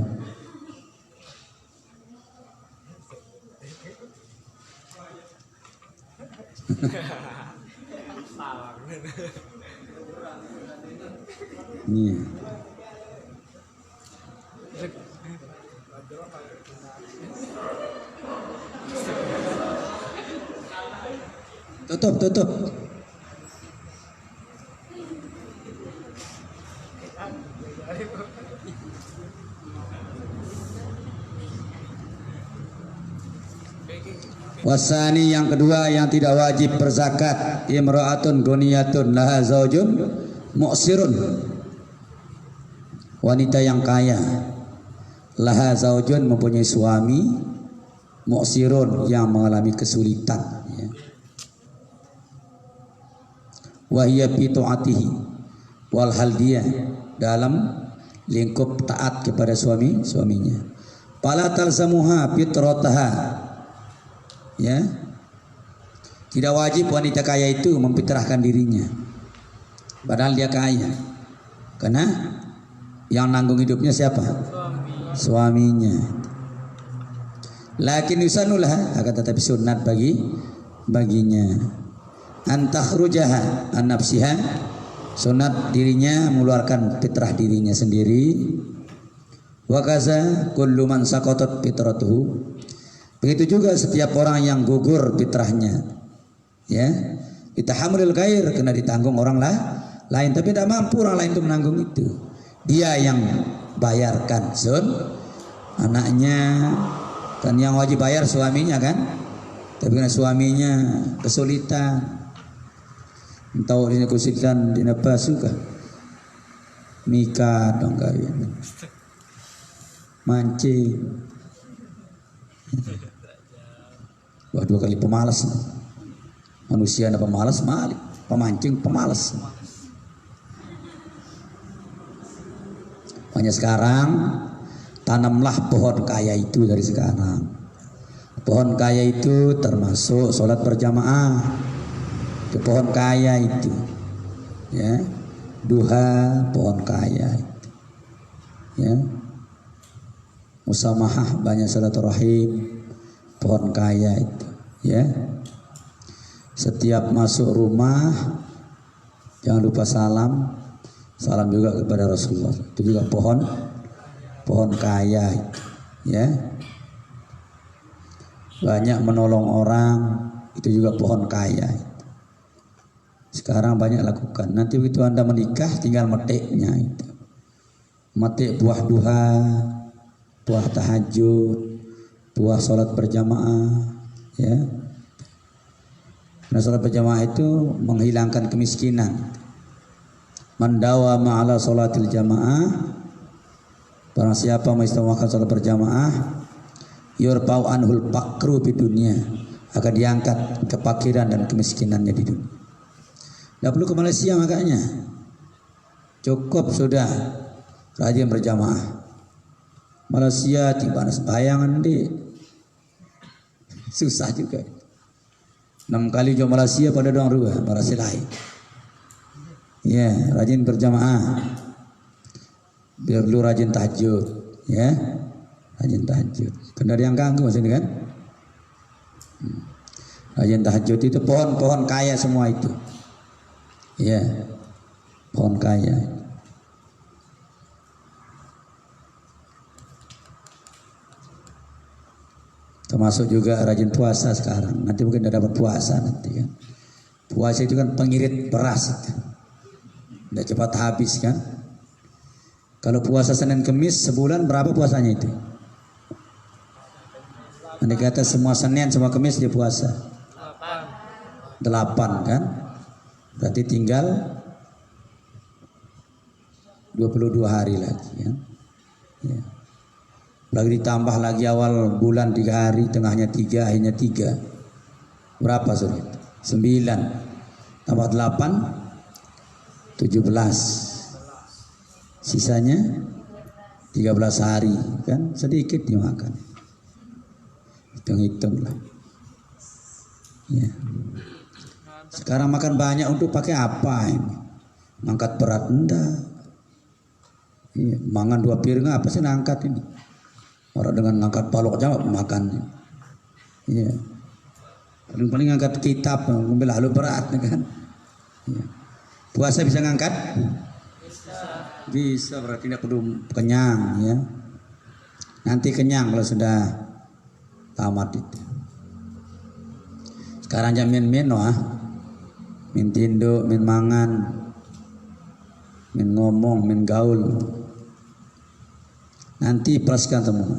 Nih. Tutup. Wasani yang kedua yang tidak wajib berzakat, imra'atun ghaniyatun laha zaujun mu'sirun. Wanita yang kaya, laha zaujun mempunyai suami, mu'sirun yang mengalami kesulitan, ya. Wa hiya fi ta'atihi, walhal dia dalam lingkup taat kepada suaminya. Fala talzamuha fitrataha, ya. Tidak wajib wanita kaya itu memfitrahkan dirinya padahal dia kaya, karena yang nanggung hidupnya siapa? Suaminya. Lakin yusanullah, akan tetapi sunat baginya antakhrujaha an nafsiha, sunat dirinya mengeluarkan fitrah dirinya sendiri. Wa kaza kullu man saqatat fitratuhu, begitu juga setiap orang yang gugur fitrahnya, ya, ditahamulil ghair, kena ditanggung orang lain, tapi tidak mampu orang lain itu menanggung itu, dia yang bayarkan anaknya, kan yang wajib bayar suaminya kan, tapi karena suaminya kesulitan, tahu dia kesulitan dia apa suka nikah dong kalian mancing. Wah, 2 kali pemalas. Manusia ada pemalas, malik. Pemancing, pemalas. Makanya sekarang tanamlah pohon kaya itu dari sekarang. Pohon kaya itu termasuk sholat berjamaah. Itu pohon kaya itu, ya. Duha pohon kaya itu, ya. Musamahah, banyak silaturahim, pohon kaya itu, ya. Setiap masuk rumah jangan lupa salam juga kepada Rasulullah, itu juga pohon kaya itu, ya. Banyak menolong orang, itu juga pohon kaya itu. Sekarang banyak lakukan. Nanti begitu Anda menikah tinggal metiknya itu, metik buah duha, buah tahajud, buah sholat berjamaah, ya. Nah, sholat berjamaah itu menghilangkan kemiskinan. Mandawama ala sholatil jamaah, barang siapa mengistimewakan sholat berjamaah, yurfa'u anhul fakru di dunia, akan diangkat kepakiran dan kemiskinannya di dunia. Tidak perlu ke Malaysia, makanya cukup sudah rajin berjamaah. Malaysia tiba bayangan di susah juga. 6 kali jauh Malaysia pada doang rua Malaysia lain. Ya, rajin berjamaah. Biar lu rajin tahajud, ya. Rajin tahajud. Kan ada yang ganggu maksudnya kan? Rajin tahajud itu pohon-pohon kaya semua itu. Ya. Pohon kaya. Termasuk juga rajin puasa sekarang. Nanti mungkin tidak dapat puasa nanti kan. Puasa itu kan pengirit beras. Tidak cepat habis kan. Kalau puasa Senin Kemis sebulan berapa puasanya itu? Andai kata semua Senin semua Kemis dia puasa 8 kan. Berarti tinggal 22 hari lagi ya. Ya. Lagi ditambah lagi awal bulan 3 hari, tengahnya 3, akhirnya 3. Berapa sudah? 9 tambah 8 17. Sisanya 13 hari kan, sedikit dimakan. Hitung-hitunglah. Ya. Sekarang makan banyak untuk pakai apa ini? Mangkat berat enggak? Iya, mangan 2 piring apa sih ngangkat ini? Orang dengan ngangkat palok aja makan. Iya. Paling ngangkat kitab, ngambil lalu berat kan. Iya. Puasa bisa ngangkat? Bisa, berarti tidak perlu kenyang ya. Nanti kenyang kalau sudah tamat itu. Sekarang jam min tinduk, min mangan, min ngomong, min gaul. Nanti peraskan semua.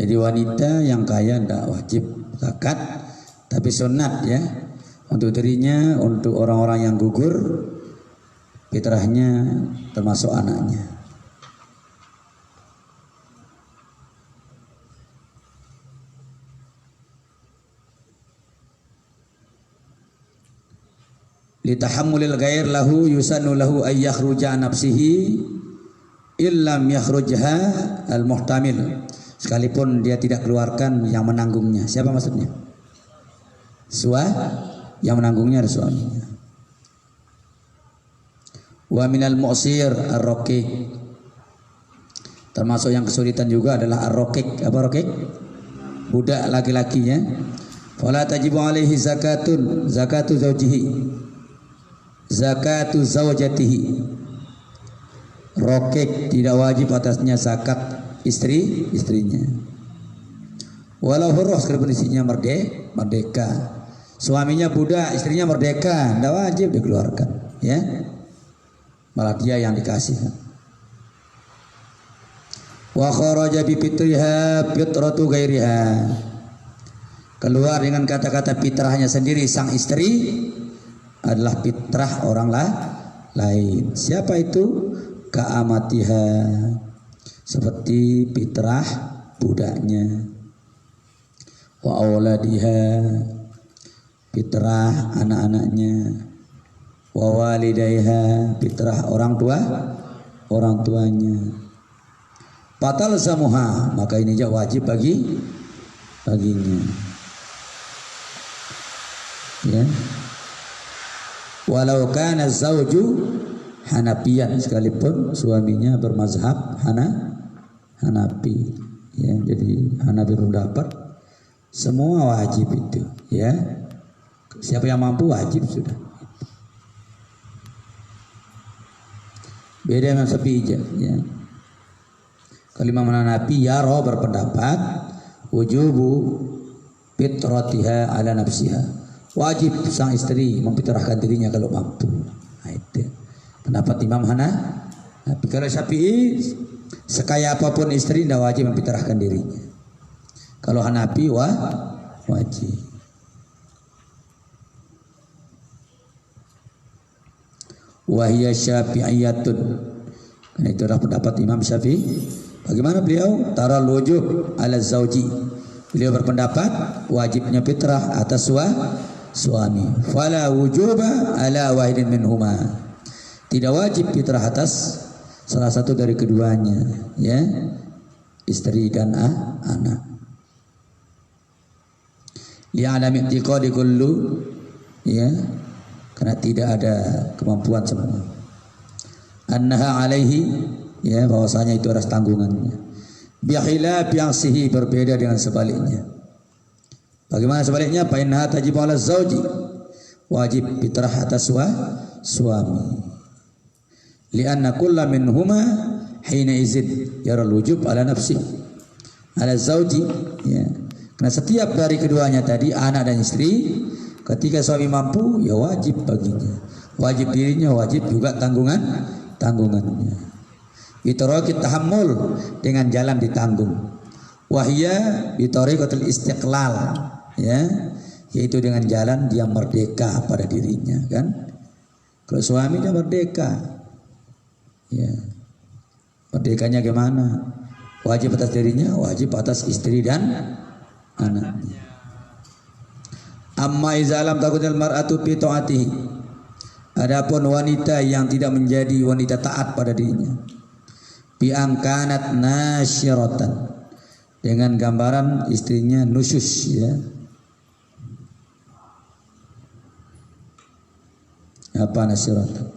Jadi wanita yang kaya tidak wajib zakat, tapi sunat ya untuk dirinya, untuk orang-orang yang gugur fitrahnya termasuk anaknya. Litahammulil ghair lahu yusannu lahu ay yakhruja nafsihi illam yakhrujha al-muhtamil, sekalipun dia tidak keluarkan yang menanggungnya. Siapa maksudnya? Yang menanggungnya adalah suaminya. Wa minal mu'sir ar-raqiq, termasuk yang kesulitan juga adalah ar-raqiq. Apa raqiq? Budak laki-lakinya. Fala tajibu alaihi zakatu zawjihi, zakatu zawjatihi. Raqiq tidak wajib atasnya zakat istrinya. Walau hurrah, sekalipun istrinya merdeka. Suaminya budak, istrinya merdeka, tidak wajib dikeluarkan, ya. Malah dia yang dikasih. Wa kharaja bi fitriha fitratu ghairiha, keluar dengan kata-kata fitrahnya sendiri sang istri adalah fitrah orang lain. Siapa itu? Ka'amatiha, seperti fitrah budaknya. Wa auladiha, fitrah anak-anaknya. Wa walidayha, fitrah orang tuanya. Fatal zamuha, maka ini juga wajib baginya. Ya. Walau kana zauju Hanafiyan, sekalipun suaminya bermazhab Hanafi, ya. Jadi Hanafi berpendapat semua wajib itu, ya. Siapa yang mampu wajib sudah. Beda dengan Syafi'i, ya. Kalau Imam Hanafi yaro berpendapat wujubu fitratiha ala nafsiha, wajib sang istri memfitrahkan dirinya kalau mampu. Nah, itu pendapat Imam Hanafi. Kalau Syafi'i, sekaya apapun istri tidak wajib memfitrahkan dirinya. Kalau Hanafi wajib. Wahiyya syafi'iyatun, karena itu adalah pendapat Imam Syafi'i. Bagaimana beliau? Tara wujub ala zauji, beliau berpendapat wajibnya fitrah atas suami. Fala wujuba ala wahidin minhuma, tidak wajib fitrah atas salah satu dari keduanya, ya, istri dan anak. Li'alami i'tiqadi kullu, ya, karena tidak ada kemampuan semua. Annaha alaihi, ya, bahwasanya itu atas tanggungannya. Bikhilaf ya'sihi, berbeda dengan sebaliknya. Bagaimana sebaliknya? Fa innaha tajibu ala zauji, wajib fitrah atas suami. Lianna kulla minhuma hina izin yaral wujub ala nafsi ala zauji, ya. Karena setiap dari keduanya tadi, anak dan istri, ketika suami mampu, ya wajib baginya, wajib dirinya, wajib juga tanggungannya. Bitaraqit tahammul, dengan jalan ditanggung. Wahya bitariqatil istiqlal, ya, yaitu dengan jalan dia merdeka pada dirinya, kan? Kalau suami dia merdeka, ya, merdekanya gimana? Wajib atas dirinya, wajib atas istri dan anaknya. Amma iza lam takunil mar'atu fi ta'atihi, adapun wanita yang tidak menjadi wanita taat pada dirinya, bi angkanat nasyiratan, dengan gambaran istrinya nusyus, ya. Apa nasyiratan?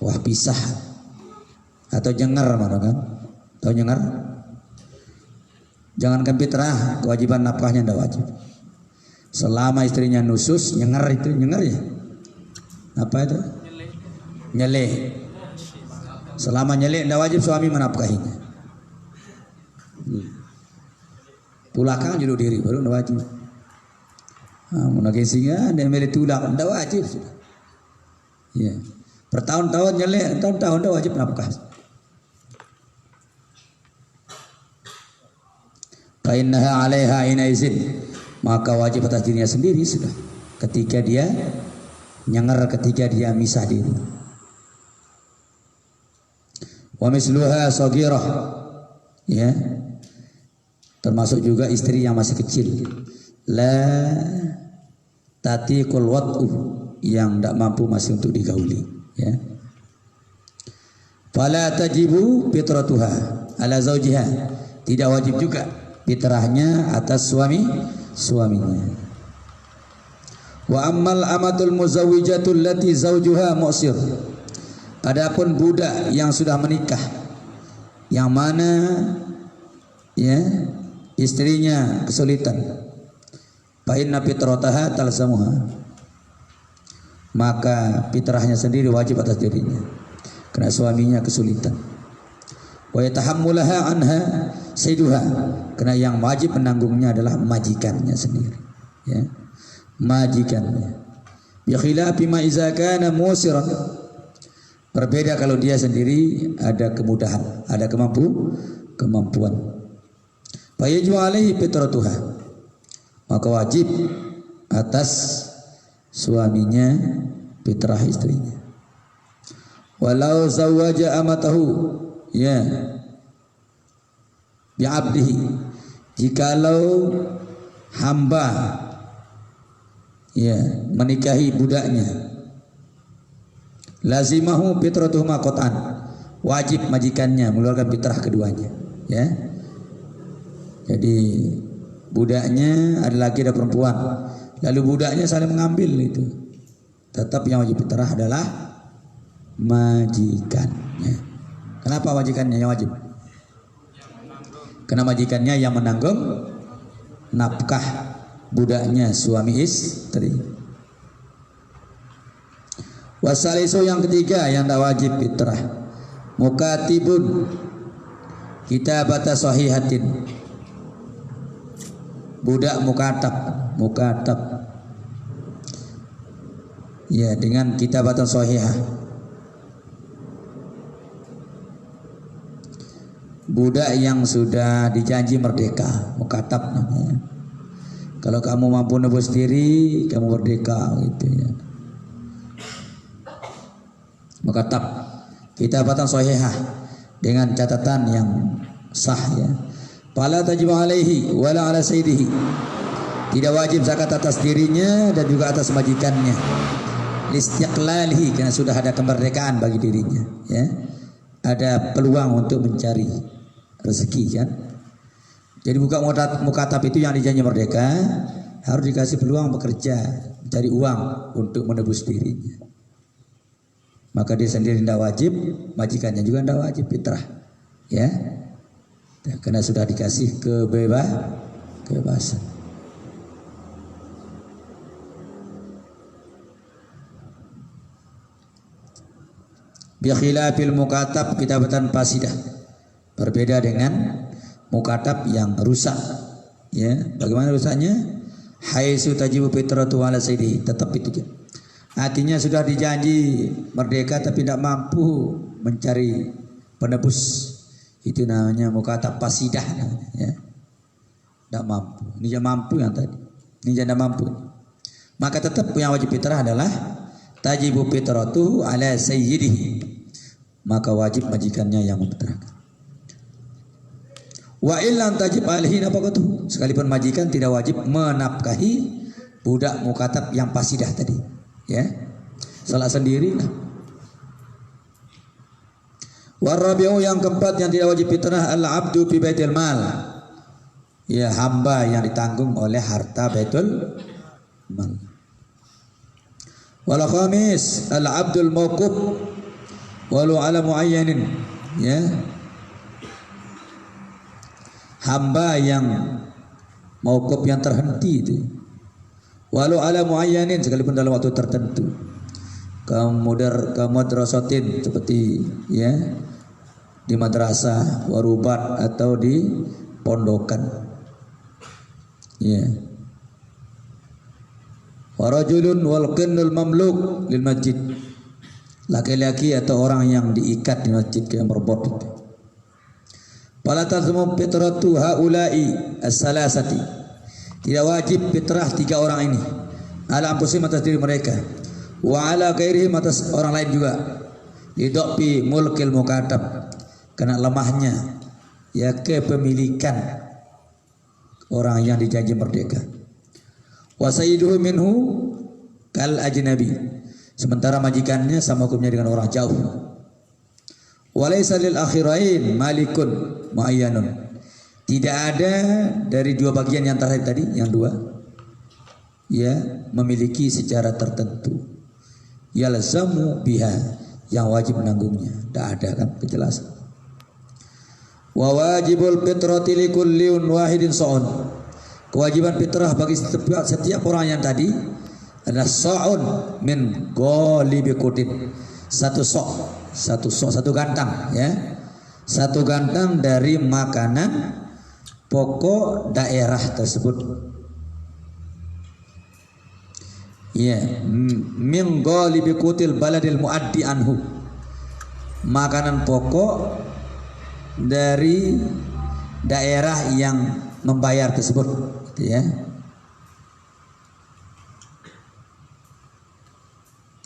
Wah pisah atau jengar, mana kan? Tahu jengar? Jangankan fitrah, kewajiban nafkahnya tidak wajib. Selama istrinya nusus, nyengar itu, nyengar ya? Apa itu? Nyeleh. Selama nyeleh tidak wajib suami menafkahinya. Tulakang judul diri baru tidak wajib. Mungkin singa dia milih tulak tidak wajib sudah. Ya. Bertahun-tahun nyeleh, tahun-tahun tidak wajib nafkah. fa innaha 'alaiha inaizin, maka wajib atas dirinya sendiri sudah ketika dia nyengar, ketika dia misah diri. Wa misluha saghirah, ya, termasuk juga istri yang masih kecil, la tatiqul wat'u, yang tidak mampu masih untuk digauli, ya. Fala tajibu fitratuha ala zaujiha, tidak wajib juga fitrahnya atas suaminya. Wa ammal amatul muzawwijatul lati zaujuha mu'sir, adapun budak yang sudah menikah, yang mana ya istrinya kesulitan, fa inna fitrataha talzamuha, maka fitrahnya sendiri wajib atas dirinya karena suaminya kesulitan. Wa yatahammulaha anha sayyiduha, karena yang wajib menanggungnya adalah majikannya sendiri, ya, majikannya. Bi khilafi ma iza kana musiran, berbeda kalau dia sendiri ada kemudahan, ada kemampuan. Fa yajibu alaihi fitratuha, maka wajib atas suaminya fitrah istrinya. Walau zawaja amatahu, ya, bi'abdihi, jikalau hamba ya menikahi budaknya, lazimahu fitratuhu maqatan, wajib majikannya mengeluarkan fitrah keduanya, ya. Jadi budaknya ada laki ada perempuan, lalu budaknya saling mengambil, itu tetap yang wajib fitrah adalah majikannya. Kenapa majikannya yang wajib? Karena majikannya yang menanggung nafkah budaknya suami istri. Wasalisu, yang ketiga yang tak wajib fitrah, mukatibun kitabata sahihatin, budak mukatab ya dengan kitabatan sahihah, budak yang sudah dijanji merdeka, mukatab namanya. Kalau kamu mampu nebus diri, kamu merdeka, gitu ya. Mukatab, kitabatan sahihah, dengan catatan yang sah, ya. Fala tajibu alaihi wala ala sayyidihi, tidak wajib zakat atas dirinya dan juga atas majikannya. Listiqlalihi, karena sudah ada kemerdekaan bagi dirinya, ya. Ada peluang untuk mencari rezeki, kan. Jadi bukan mukatab itu yang dijanji merdeka, harus dikasih peluang bekerja, mencari uang untuk menebus dirinya. Maka dia sendiri tidak wajib, majikannya juga tidak wajib fitrah, ya. Karena sudah dikasih kebebasan. Bi khilafil mukatab kitabatan fasidah, berbeda dengan mukatab yang rusak, ya. Bagaimana rusaknya? Haitsu tajibu fitratu ala sayyidi, tetap itu. Artinya sudah dijanji merdeka tapi tidak mampu mencari penebus, itu namanya mukatab fasidah, ya. Tidak mampu. Ini yang mampu, yang tadi ini tidak mampu, maka tetap yang wajib fitrah adalah tajibu fitratu ala sayyidihi, maka wajib majikannya yang memfitrahkan. Wa illam tajib alaihi nafaqatuhu, sekalipun majikan tidak wajib menafkahi budak mukatab yang fasidah tadi, ya. Salah sendiri lah. Warabi'u, yang keempat yang tidak wajib fitrah, al-abdu fi baitil mal, ya, hamba yang ditanggung oleh harta baitul mal. Wal khamis al-abdul mauquf walau ala muayyanin, ya, hamba yang mauquf yang terhenti itu, walau ala muayyanin, sekalipun dalam waktu tertentu, kemudrasatin, seperti, ya, di madrasah, warubat, atau di pondokan, ya. Warajulun wal qinnul mamluk lil masjid, laki-laki atau orang yang diikat di masjid, kayak merbot itu. Fala talzamu fitratu haula'i as-salasati. Tidak wajib fitrah tiga orang ini. Ala anfusihim atas diri mereka. Wa ala ghairihim atas orang lain juga. Lidokpi mulkil mukatab. Karena lemahnya ya kepemilikan orang yang dijanji merdeka. Wa sayyiduhu minhu kal ajnabi. Sementara majikannya sama hukumnya dengan orang jauh. Walaysa lil akhirain malikun muayyanun. Tidak ada dari dua bagian yang terakhir tadi, yang dua, ya memiliki secara tertentu. Yalzamu biha, yang wajib menanggungnya. Tidak ada kan penjelasan. Wa wajibul fitrati likulli wahidin sa'un. Kewajiban fitrah bagi setiap orang yang tadi adalah sa'un min ghalibi qutin. Satu gantang, ya. Satu gantang dari makanan pokok daerah tersebut. Ya, min ghalibi qutil baladil muaddi anhu. Makanan pokok dari daerah yang membayar tersebut, ya.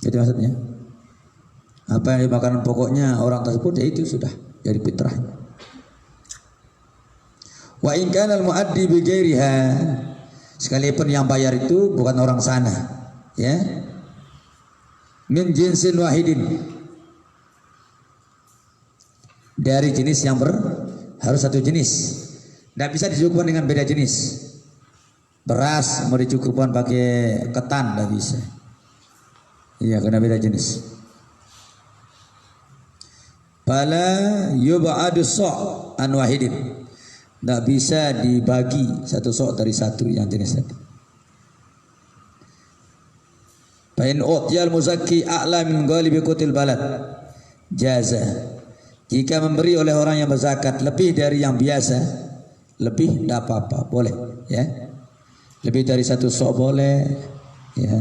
Jadi maksudnya apa yang makanan pokoknya orang tersebut, ya itu sudah jadi fitrahnya. Wa in kana al-muaddi bi ghairiha, sekalipun yang bayar itu bukan orang sana, ya. Min jinsin wahidin, dari jenis yang harus satu jenis. Tidak bisa dicukupkan dengan beda jenis. Beras mau dicukupkan pakai ketan, tidak bisa. Iya, karena beda jenis. Fala yub'adu so' an wahidin. Tidak bisa dibagi satu sok dari satu yang jenis tadi. Fa in utiyal muzakki a'la min ghalibi qutil balad jaza. Jika memberi oleh orang yang berzakat lebih dari yang biasa, lebih tidak apa-apa, boleh, ya. Lebih dari satu sok boleh, ya.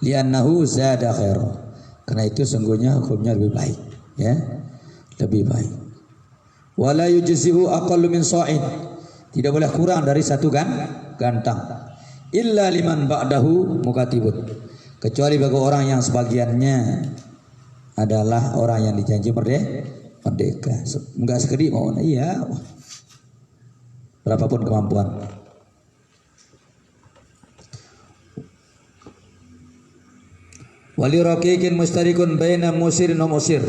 Li'annahu zada khairan. Karena itu sungguhnya hukumnya lebih baik, ya. Lebih baik. Wala yujzihu aqallu min sa'in. Tidak boleh kurang dari satu gantang. Illa liman ba'dahu mukatibun. Kecuali bagi orang yang sebagiannya adalah orang yang dijanji merdeka. Enggak sekedip mau, iya. Berapapun kemampuan. Wali raqiqin mustarikun baina musirin wa musir.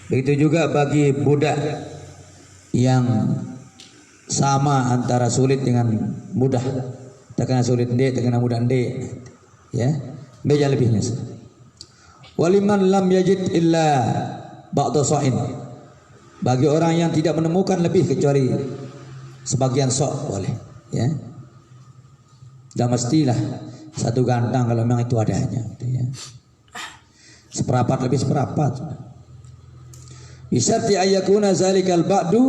Begitu juga bagi budak yang sama antara sulit dengan mudah. Terkena sulit ndek, terkena mudah ndek, ya. Beda lebihnya. Waliman lam yajid illa ba'da sa'in. Bagi orang yang tidak menemukan lebih kecuali sebagian sok, boleh, ya. Dan mestilah satu gantang kalau memang itu adanya, ya. Seperapat lebih seperapat. Bisyarti ayyakuna zalikal ba'du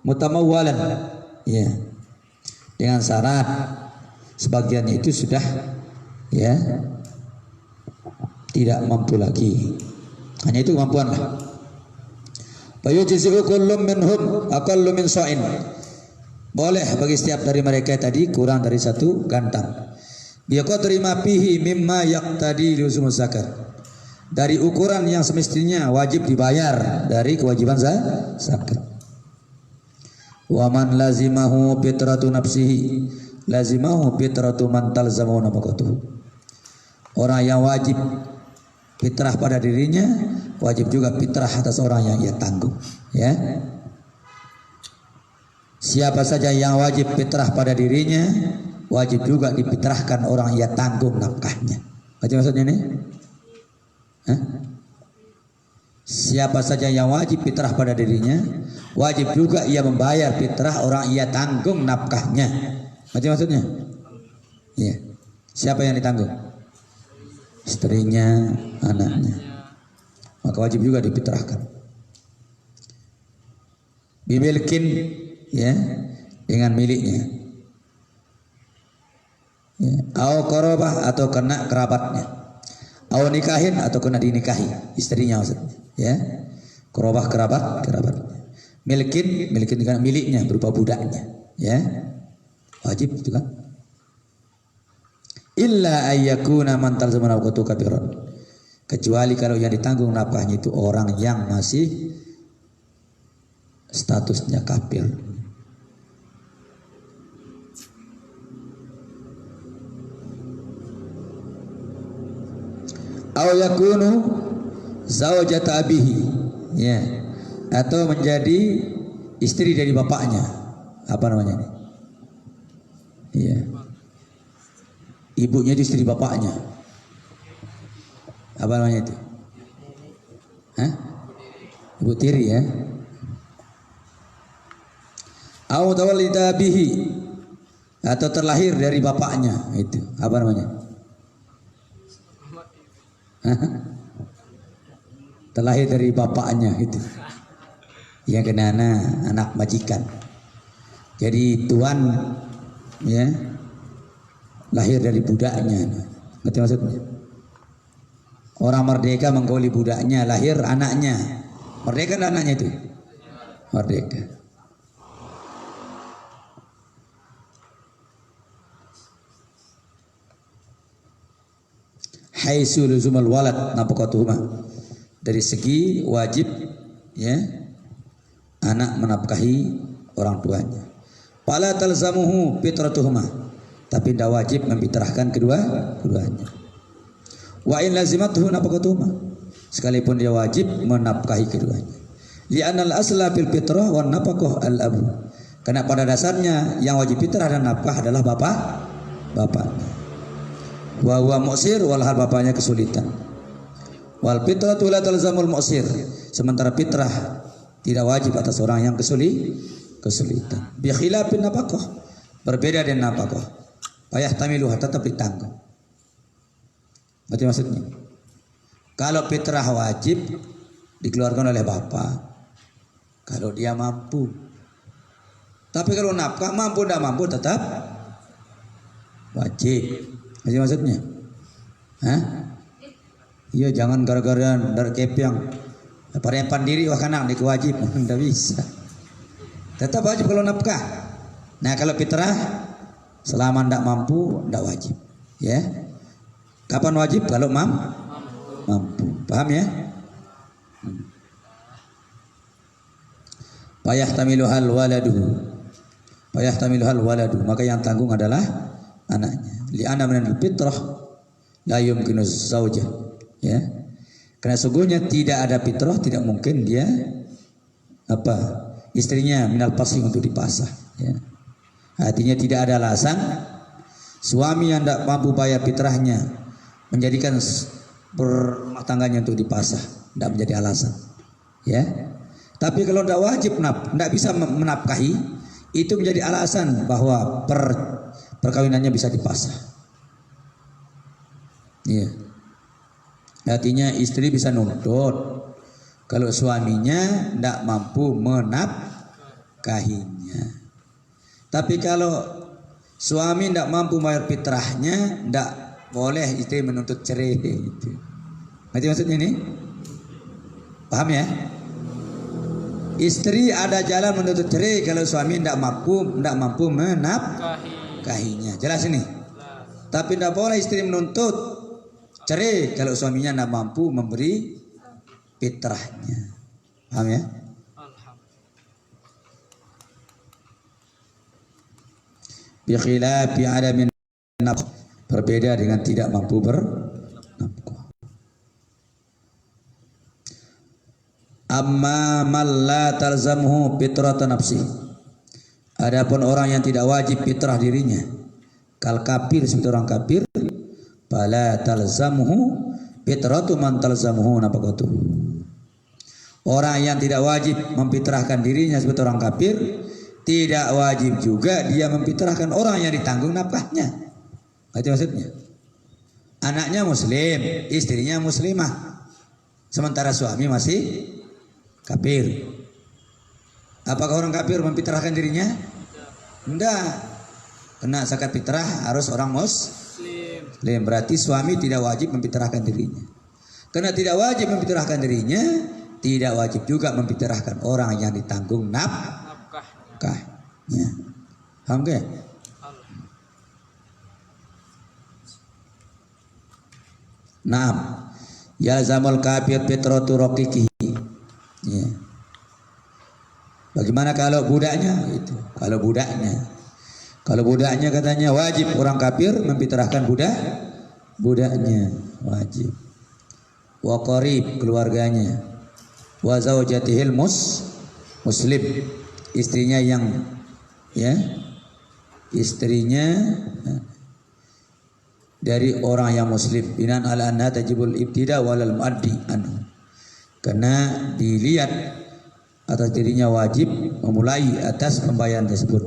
mutamawwalan, ya. Dengan syarat sebagiannya itu sudah, ya, tidak mampu lagi. Hanya itu kemampuan lah. Fayujzi'u kullum minhum aqallu min sa'in. Boleh bagi setiap dari mereka tadi kurang dari satu gantang. Biqadri ma fihi mimma yaqtadi luzumus zakat. Dari ukuran yang semestinya wajib dibayar dari kewajiban zakat. Wa man lazimahu fitratu nafsihi lazimahu fitratu man talzamu nafaqatuhu. Orang yang wajib fitrah pada dirinya, wajib juga fitrah atas orang yang ia tanggung, ya. Siapa saja yang wajib fitrah pada dirinya, wajib juga difitrahkan orang yang ia tanggung nafkahnya. Apa maksudnya ini? Hah? Siapa saja yang wajib fitrah pada dirinya, wajib juga ia membayar fitrah orang ia tanggung nafkahnya. Macam maksudnya? Iya. Siapa yang ditanggung? Istrinya, anaknya. Maka wajib juga difitrahkan. Bimilkin, ya, dengan miliknya. Ya. Au qarabah, atau kena kerabatnya. Au nikahin, atau kena dinikahi istrinya maksudnya, ya. Qurabah kerabat. Milikin dengan miliknya berupa budaknya, ya. Wajib itu kan. Illa ayyakuna man talzama nafqatu kafiran. Kecuali kalau yang ditanggung nafkahnya itu orang yang masih statusnya kafir. Aw yakunu zaujata abihi, ya, atau menjadi istri dari bapaknya. Apa namanya ini? Iya. Ibunya itu istri bapaknya. Apa namanya itu? Hah? Ibu tiri, ya. Aw tawallida bihi, atau terlahir dari bapaknya, itu. Apa namanya? Terlahir dari bapaknya, itu. Yang kenana anak majikan. Jadi tuan, ya, lahir dari budaknya. Ngerti maksudnya? Orang merdeka menggauli budaknya, lahir anaknya. Merdeka dan anaknya itu. Merdeka. Haitsu luzumal walad nafaqatuhuma. Dari segi wajib, ya, anak menafkahi orang tuanya. Fala talzamuhu fitratuhuma. Tapi tidak wajib memfitrahkan keduanya. Wa in lazimathu nafaqatuhuma. Sekalipun dia wajib menafkahi keduanya. Li'anal asla fil fitrah wan nafaqah al abu. Karena pada dasarnya yang wajib fitrah dan nafkah adalah bapaknya. Wa huwa mu'sir walhal bapaknya kesulitan. Wal fitratu la talzamul mu'sir. Sementara fitrah tidak wajib atas orang yang kesulitan. Bi khilafin nafaqah. Berbeda dengan nafaqah. Fayahtamiluha, tetap ditanggung. Berarti maksudnya, kalau fitrah wajib dikeluarkan oleh bapak kalau dia mampu. Tapi kalau nafkah mampu tidak mampu tetap wajib. Berarti maksudnya, hah? Iya, jangan gara-gara dari kepiang parepan diri wah kanang di kewajib, tidak bisa. Tetap wajib kalau nafkah. Nah kalau fitrah selama tidak mampu tidak wajib, ya. Kapan wajib? Kalau mampu. Paham ya? Fayahtamiluhal waladu. Maka yang tanggung adalah anaknya. Li'anna minal fitrah la yumkinu zaujah. Ya. Karena sungguhnya tidak ada fitrah, tidak mungkin dia istrinya minal pasih untuk dipasah, ya. Artinya tidak ada alasan suami yang tidak mampu bayar fitrahnya menjadikan berumah tangganya untuk dipasah, tidak menjadi alasan, ya. Tapi kalau tidak wajib tidak bisa menafkahi, itu menjadi alasan bahwa perkawinannya bisa dipasah, ya. Artinya istri bisa nuntut kalau suaminya tidak mampu menafkahinya. Tapi kalau suami tidak mampu bayar fitrahnya, tidak boleh istri menuntut cerai itu. Ngerti maksudnya ini? Paham ya? Istri ada jalan menuntut cerai kalau suami tidak mampu menafkahinya. Jelas ini? Tapi tidak boleh istri menuntut cerai kalau suaminya tidak mampu memberi fitrahnya. Paham ya? Bi khilafi adamin nafkah, berbeda dengan tidak mampu bernafkah. Amma man la talzamuhu fitratan nafsi. Adapun orang yang tidak wajib fitrah dirinya, kal kafir, seperti orang kafir, fala talzamuhu fitratu man talzamuhu nafaqatuhu. Orang yang tidak wajib memfitrahkan dirinya seperti orang kafir, tidak wajib juga dia memfitrahkan orang yang ditanggung nafkahnya. Itu maksudnya. Anaknya muslim, istrinya muslimah, sementara suami masih kafir. Apakah orang kafir memfitrahkan dirinya? Tidak. Kena zakat fitrah harus orang muslim. Berarti suami tidak wajib memfitrahkan dirinya. Karena tidak wajib memfitrahkan dirinya, Tidak wajib juga memfitrahkan orang yang ditanggung nafkahnya. Paham ke? Naam. Yalzamul kafir fitratu raqiqihi. Ya. Bagaimana kalau budaknya? Itu. Kalau budaknya katanya wajib orang kafir memfitrahkan budaknya wajib. Wa qarib keluarganya. Wa zaujatihil muslim istrinya yang dari orang yang muslim binan ala anha tajibul ibtida walal muaddi anhu, karena dilihat atas dirinya wajib memulai atas pembayaran tersebut.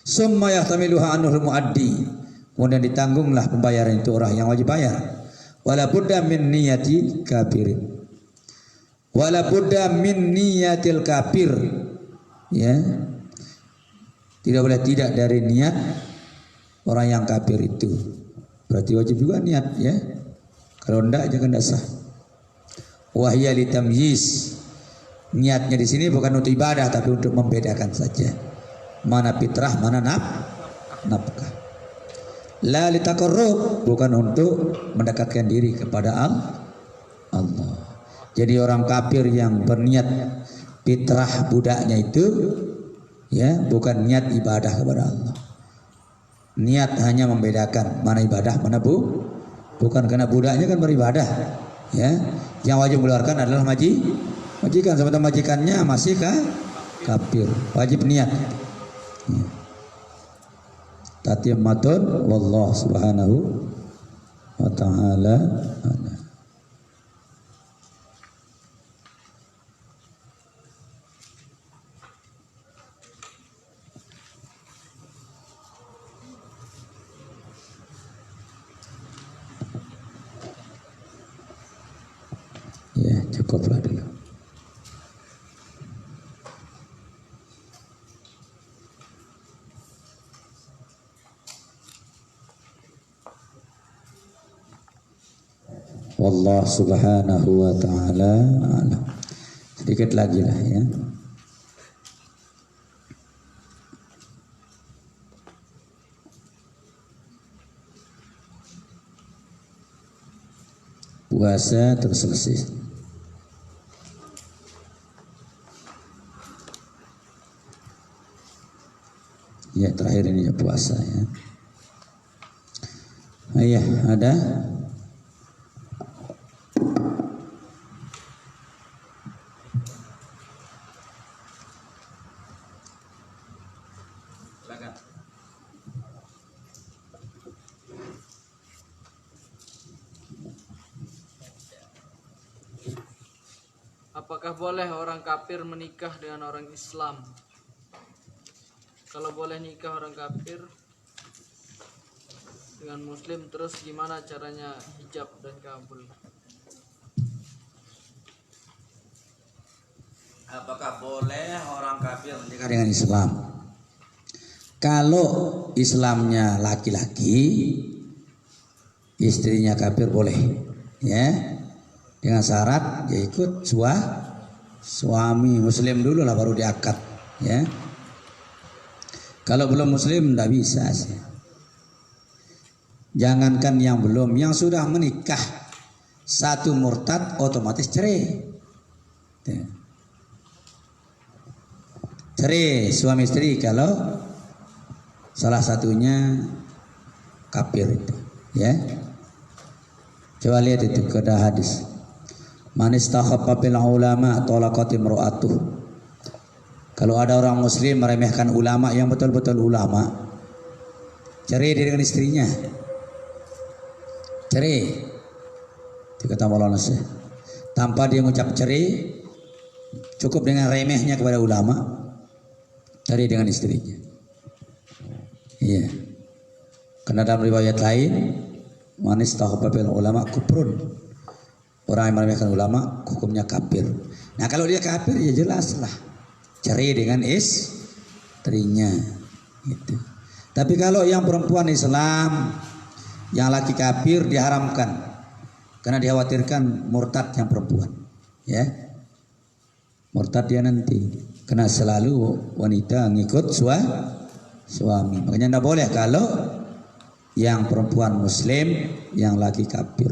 Summa yahtamiluha anhul muaddi, kemudian ditanggunglah pembayaran itu orang yang wajib bayar. Wala budda min niyati kafirin, wala budda min niyatil kafir, ya, tidak boleh tidak dari niat orang yang kafir itu. Berarti wajib juga niat, ya. Kalau enggak jangan sah. Wahya litamyiz. Niatnya di sini bukan untuk ibadah tapi untuk membedakan saja. Mana fitrah, mana nafkah. La litaqarrub, bukan untuk mendekatkan diri kepada Allah. Jadi orang kafir yang berniat fitrah budaknya itu, ya, bukan niat ibadah kepada Allah. Niat hanya membedakan mana ibadah mana bukan, karena budaknya kan beribadah, ya. Yang wajib mengeluarkan adalah majikan, sementara majikannya masih kafir, wajib niat, ya. Tatimmatun wallahu subhanahu wa ta'ala. Ya, cukuplah dulu. Wallahu subhanahu wa ta'ala alam. Sedikit lagi lah, ya. Puasa terus selesai. Ya, terakhir ini ya puasa, ya. Ayah, ada? Silakan. Apakah boleh orang kafir menikah dengan orang Islam? Kalau boleh nikah orang kafir dengan muslim, terus gimana caranya hijab dan kabul? Apakah boleh orang kafir menikah dengan Islam? Kalau Islamnya laki-laki, istrinya kafir boleh, ya, dengan syarat dia ikut suami muslim dulu lah baru diakad, ya. Kalau belum muslim tidak bisa sih. Jangankan yang belum, yang sudah menikah satu murtad otomatis cerai. Cerai suami istri kalau salah satunya kafir itu, ya. Coba lihat itu kata hadis. Man istakhaffa bil ulama talaqat imra'atuh. Kalau ada orang muslim meremehkan ulama yang betul-betul ulama, cerai dia dengan istrinya. Cerai. Itu kata Maulana Syekh. Tanpa dia mengucap cerai, cukup dengan remehnya kepada ulama, cerai dengan istrinya. Iya. Karena dalam riwayat lain, man istakhaffa bil ulama kufrun. Orang yang meremehkan ulama hukumnya kafir. Nah, kalau dia kafir ya jelas lah. Cerai dengan istrinya itu. Tapi kalau yang perempuan Islam, yang laki kafir diharamkan karena dikhawatirkan murtad yang perempuan, ya. murtad dia nanti. Karena selalu wanita ngikut suami. Makanya tidak boleh kalau yang perempuan muslim, yang laki kafir.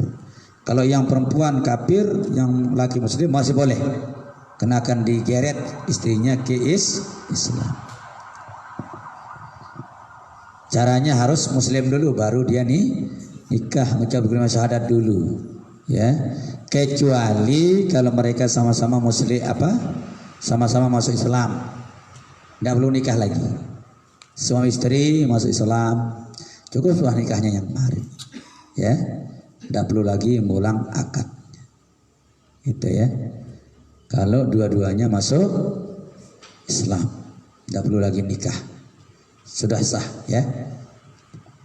Kalau yang perempuan kafir, yang laki muslim masih boleh. Karena akan digeret istrinya ke Islam. Caranya harus muslim dulu, baru dia nikah, mengucap kalimat syahadat dulu, ya. Kecuali kalau mereka sama-sama muslim sama-sama masuk Islam, tidak perlu nikah lagi. Suami istri masuk Islam, cukup setelah nikahnya yang kemarin, ya. Tidak perlu lagi mengulang akad, gitu ya. Kalau dua-duanya masuk Islam, tidak perlu lagi nikah, sudah sah, ya.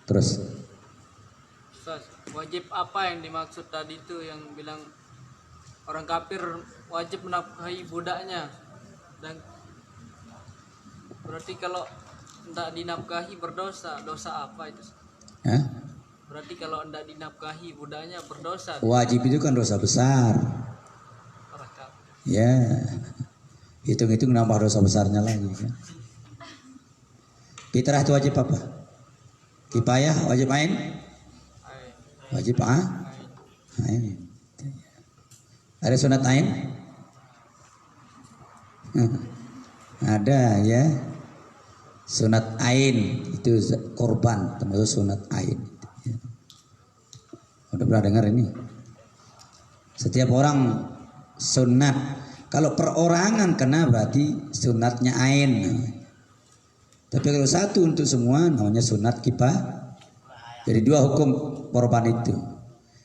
Terus wajib apa yang dimaksud tadi itu yang bilang orang kafir wajib menafkahi budaknya, dan berarti kalau tidak dinafkahi berdosa, dosa apa itu? ya? Berarti kalau tidak dinafkahi budaknya berdosa. Wajib itu kan dosa besar, Orang kafir. ya. Hitung-hitung nambah dosa besarnya lagi kan. Fitrah itu wajib apa? Kifayah wajib ain? Wajib ain. Ada sunat ain? Ada, ya. Sunat ain itu korban, termasuk sunat ain. Udah pernah dengar ini? Setiap orang sunat. Kalau perorangan kena berarti sunatnya ain. Tapi kalau satu untuk semua namanya sunat kifayah. Jadi dua hukum korban itu.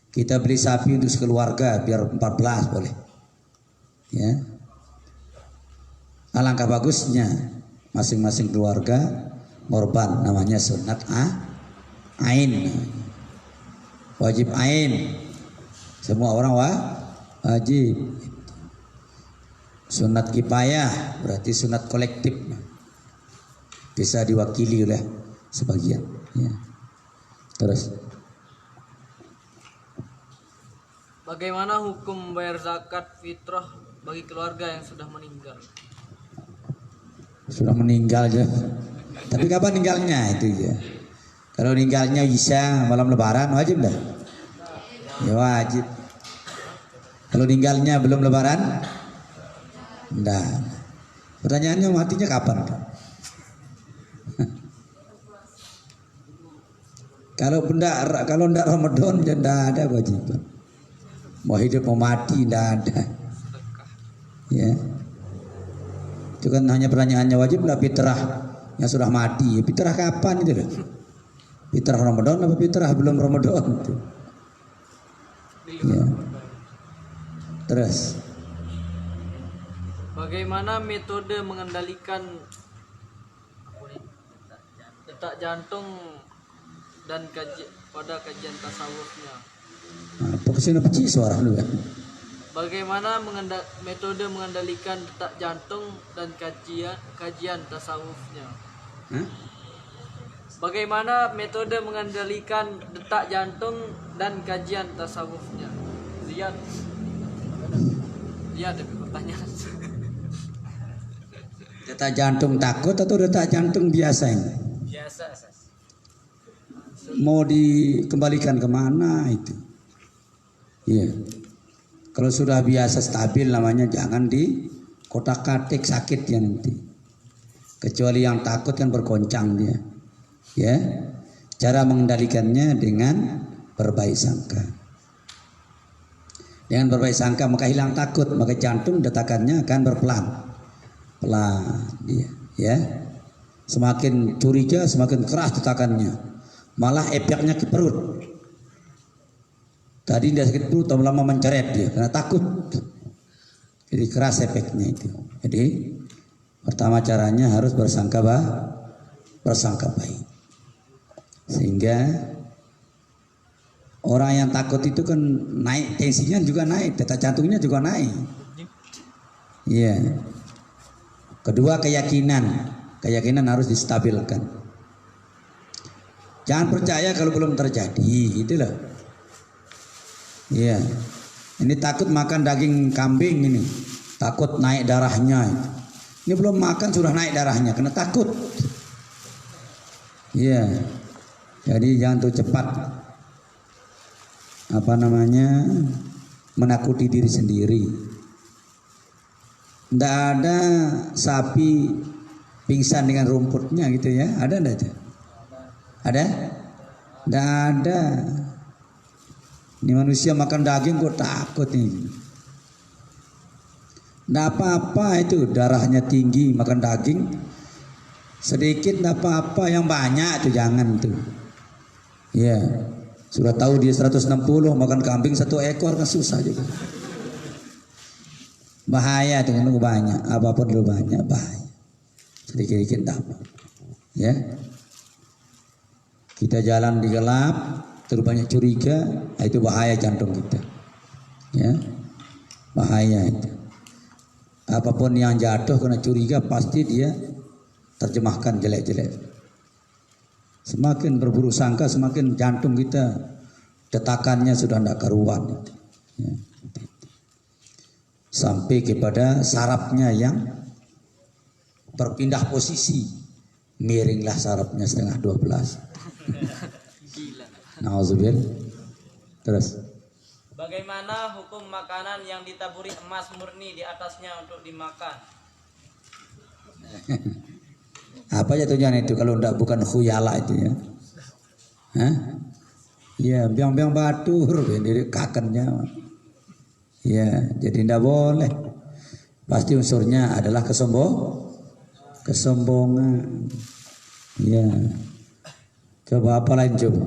Kita beli sapi untuk sekeluarga biar 14 boleh. Ya. Alangkah bagusnya masing-masing keluarga korban namanya sunat ain. Wajib ain. Semua orang wajib. Sunat kifayah berarti sunat kolektif. Bisa diwakili oleh sebagian, ya. Terus bagaimana hukum membayar zakat fitrah bagi keluarga yang sudah meninggal? Sudah meninggal aja. Tapi kapan meninggalnya itu ya? Kalau meninggalnya bisa malam lebaran wajib dah? Ya wajib. Kalau meninggalnya belum lebaran? Enggak. Pertanyaannya matinya kapan? Kalau enggak Ramadan ya enggak ada kewajiban. Mau hidup mau mati enggak ada. Ya. Itu kan hanya pertanyaannya wajib lah fitrah yang sudah mati. Ya, fitrah kapan itu loh? Fitrah Ramadan apa fitrah belum Ramadan itu? Ya. Terus bagaimana metode mengendalikan detak jantung dan pada kajian tasawufnya? Fokusnya peci suara lu ya. Bagaimana metode mengendalikan detak jantung dan kajian tasawufnya? Bagaimana metode mengendalikan detak jantung dan kajian tasawufnya? Lihat tapi pertanyaan. Detak jantung takut atau detak jantung biasa ini? Biasa. Mau dikembalikan kemana itu? Iya. Kalau sudah biasa stabil namanya jangan di kotak-katik sakit ya nanti. Kecuali yang takut kan bergoncang dia. Ya. Cara mengendalikannya dengan berbaik sangka. Dengan berbaik sangka maka hilang takut, maka jantung detakannya akan berpelan. Pelan dia, ya. Semakin curiga semakin keras detakannya. Malah efeknya ke perut. Tadi dia sakit perut, lama menceret dia karena takut. Jadi keras efeknya itu. Jadi pertama caranya harus bersangka baik. Sehingga orang yang takut itu kan naik, tensinya juga naik, detak jantungnya juga naik. Iya. Kedua keyakinan harus distabilkan. Jangan percaya kalau belum terjadi, gitu loh. Iya. Ini takut makan daging kambing ini. takut naik darahnya. Ini belum makan sudah naik darahnya, kena takut. Iya, jadi jangan tuh cepat menakuti diri sendiri. Tidak ada sapi pingsan dengan rumputnya gitu ya, ada enggak itu? Ada? Tidak ada. Ini manusia makan daging kok takut nih. Tidak apa-apa itu, darahnya tinggi makan daging. Sedikit tidak apa-apa, yang banyak itu jangan tuh. Ya, sudah tahu dia 160 makan kambing 1 ekor kan susah juga. Bahaya itu kalau banyak, apapun lu banyak bahaya. Sedikit-sedikit dapat. Ya. Kita jalan di gelap, terus banyak curiga, itu bahaya jantung kita. Ya. Bahaya itu. Apapun yang jatuh kena curiga pasti dia terjemahkan jelek-jelek. Semakin berburuk sangka, semakin jantung kita detakannya sudah tidak karuan. Ya. Sampai kepada sarafnya yang berpindah posisi, miringlah sarafnya 11:30. Nauzubillah. Terus. Bagaimana hukum makanan yang ditaburi emas murni di atasnya untuk dimakan? Apa ya tujuan itu kalau bukan khuyala itu ya? Hah? Ya, biang-biang batur, dari kakennya. Ya, jadi tidak boleh. Pasti unsurnya adalah kesombongan. Ya. Coba apa lain coba?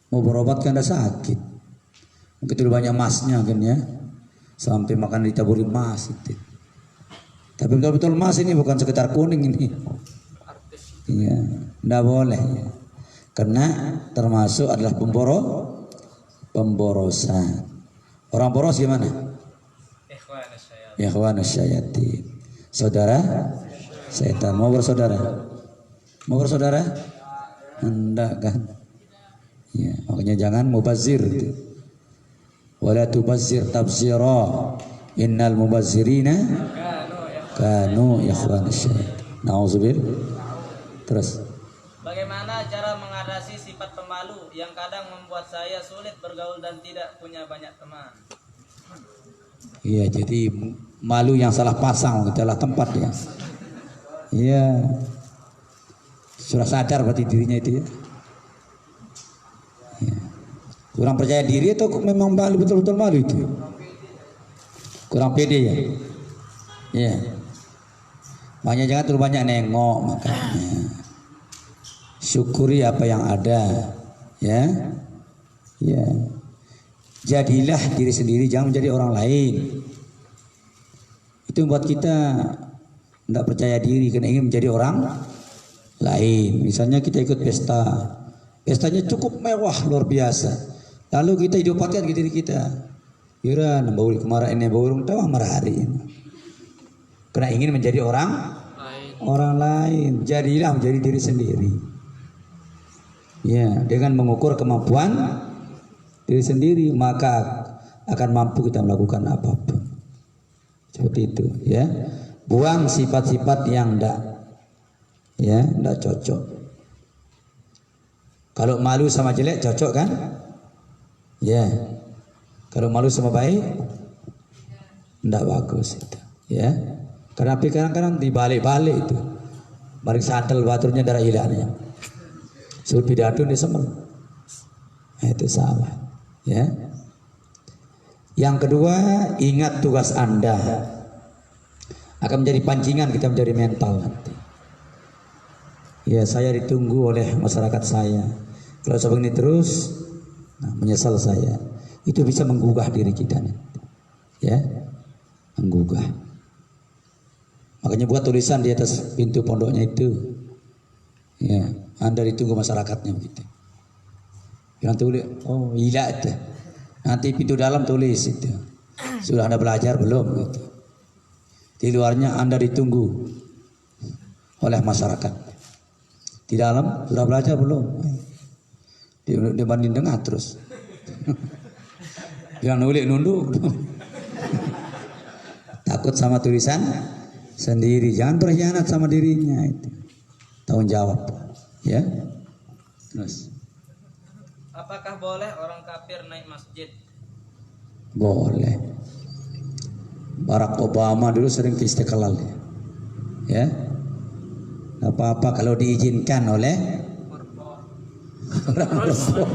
Mau berobat kan ada sakit. Mungkin terlalu banyak emasnya kan ya. Sampai makan ditaburi emas itu. Tapi betul-betul emas ini bukan sekedar kuning ini. Iya, tidak boleh ya. Karena termasuk adalah pemborosan. Orang boros gimana? Ikhwanus syayatin. Saudara setan. Mau bersaudara? Mau bersaudara? Hendak kan? Ya, makanya jangan mubazir. Wala tubazzir tabzira. Innal mubazzirina kanu ikhwanus syayatin. Nauzubillah. Terus. Bagaimana cara mengatasi sifat pemalu yang kadang membuat saya sulit bergaul dan tidak punya banyak teman? Iya, jadi malu yang salah pasang, salah tempat ya. Iya. Sudah sadar berarti dirinya itu ya. Ya. Kurang percaya diri atau memang malu, betul-betul malu itu? Kurang pede ya. Iya. Makanya jangan terlalu banyak nengok makanya. Syukuri apa yang ada, ya, ya. Jadilah diri sendiri, jangan menjadi orang lain. Itu membuat kita tidak percaya diri karena ingin menjadi orang lain. Misalnya kita ikut pesta, pestanya cukup mewah luar biasa. Lalu kita hidupkan ke diri kita, kira nambah kemarin ini bawa tahu marah hari ini. Karena ingin menjadi orang lain. Jadilah menjadi diri sendiri. Ya, dengan mengukur kemampuan diri sendiri maka akan mampu kita melakukan apapun. Seperti itu, ya. Buang sifat-sifat yang enggak cocok. Kalau malu sama jelek cocok kan? Ya. Kalau malu sama baik enggak bagus itu, ya. Karena kadang-kadang dibalik-balik itu. Balik sandal baturnya darah hilangnya. Suruh pidato di semel. Itu salah, ya. Yang kedua, ingat tugas Anda akan menjadi pancingan kita menjadi mental nanti. Ya, saya ditunggu oleh masyarakat saya. Kalau seperti ini terus, menyesal saya. Itu bisa menggugah diri kita nanti. Ya, menggugah. Makanya buat tulisan di atas pintu pondoknya itu. Ya, Anda ditunggu masyarakatnya begitu. Yang tulis, oh iya itu. Nanti pintu dalam tulis itu. Sudah Anda belajar belum gitu. Di luarnya Anda ditunggu oleh masyarakat. Di dalam sudah belajar belum? Dia banding dengar terus. Bilang nulis nunduk. takut sama tulisan sendiri, jangan berkhianat sama dirinya, itu tanggung jawab, ya. Terus, apakah boleh orang kafir naik masjid? boleh. Barack Obama dulu sering ke Istiqlal, ya. Apa-apa kalau diizinkan oleh orang merepot.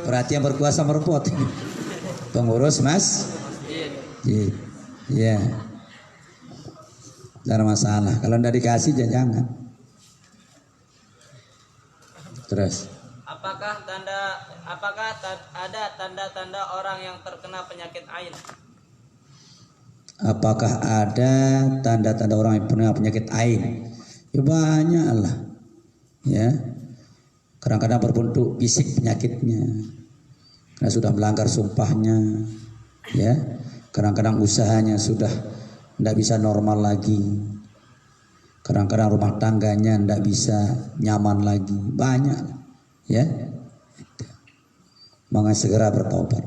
Berarti yang berkuasa merepot, pengurus masjid, ya. Tidak ada masalah. Kalau tidak dikasih jangan. Terus, Apakah ada tanda-tanda orang yang terkena penyakit ain? apakah ada tanda-tanda orang yang pernah penyakit ain? Ya banyak lah, ya. Kadang-kadang berbentuk fisik penyakitnya, karena sudah melanggar sumpahnya, ya. Kadang-kadang usahanya sudah tidak bisa normal lagi. Kadang-kadang rumah tangganya tidak bisa nyaman lagi. Banyak, ya. Maka segera bertobat.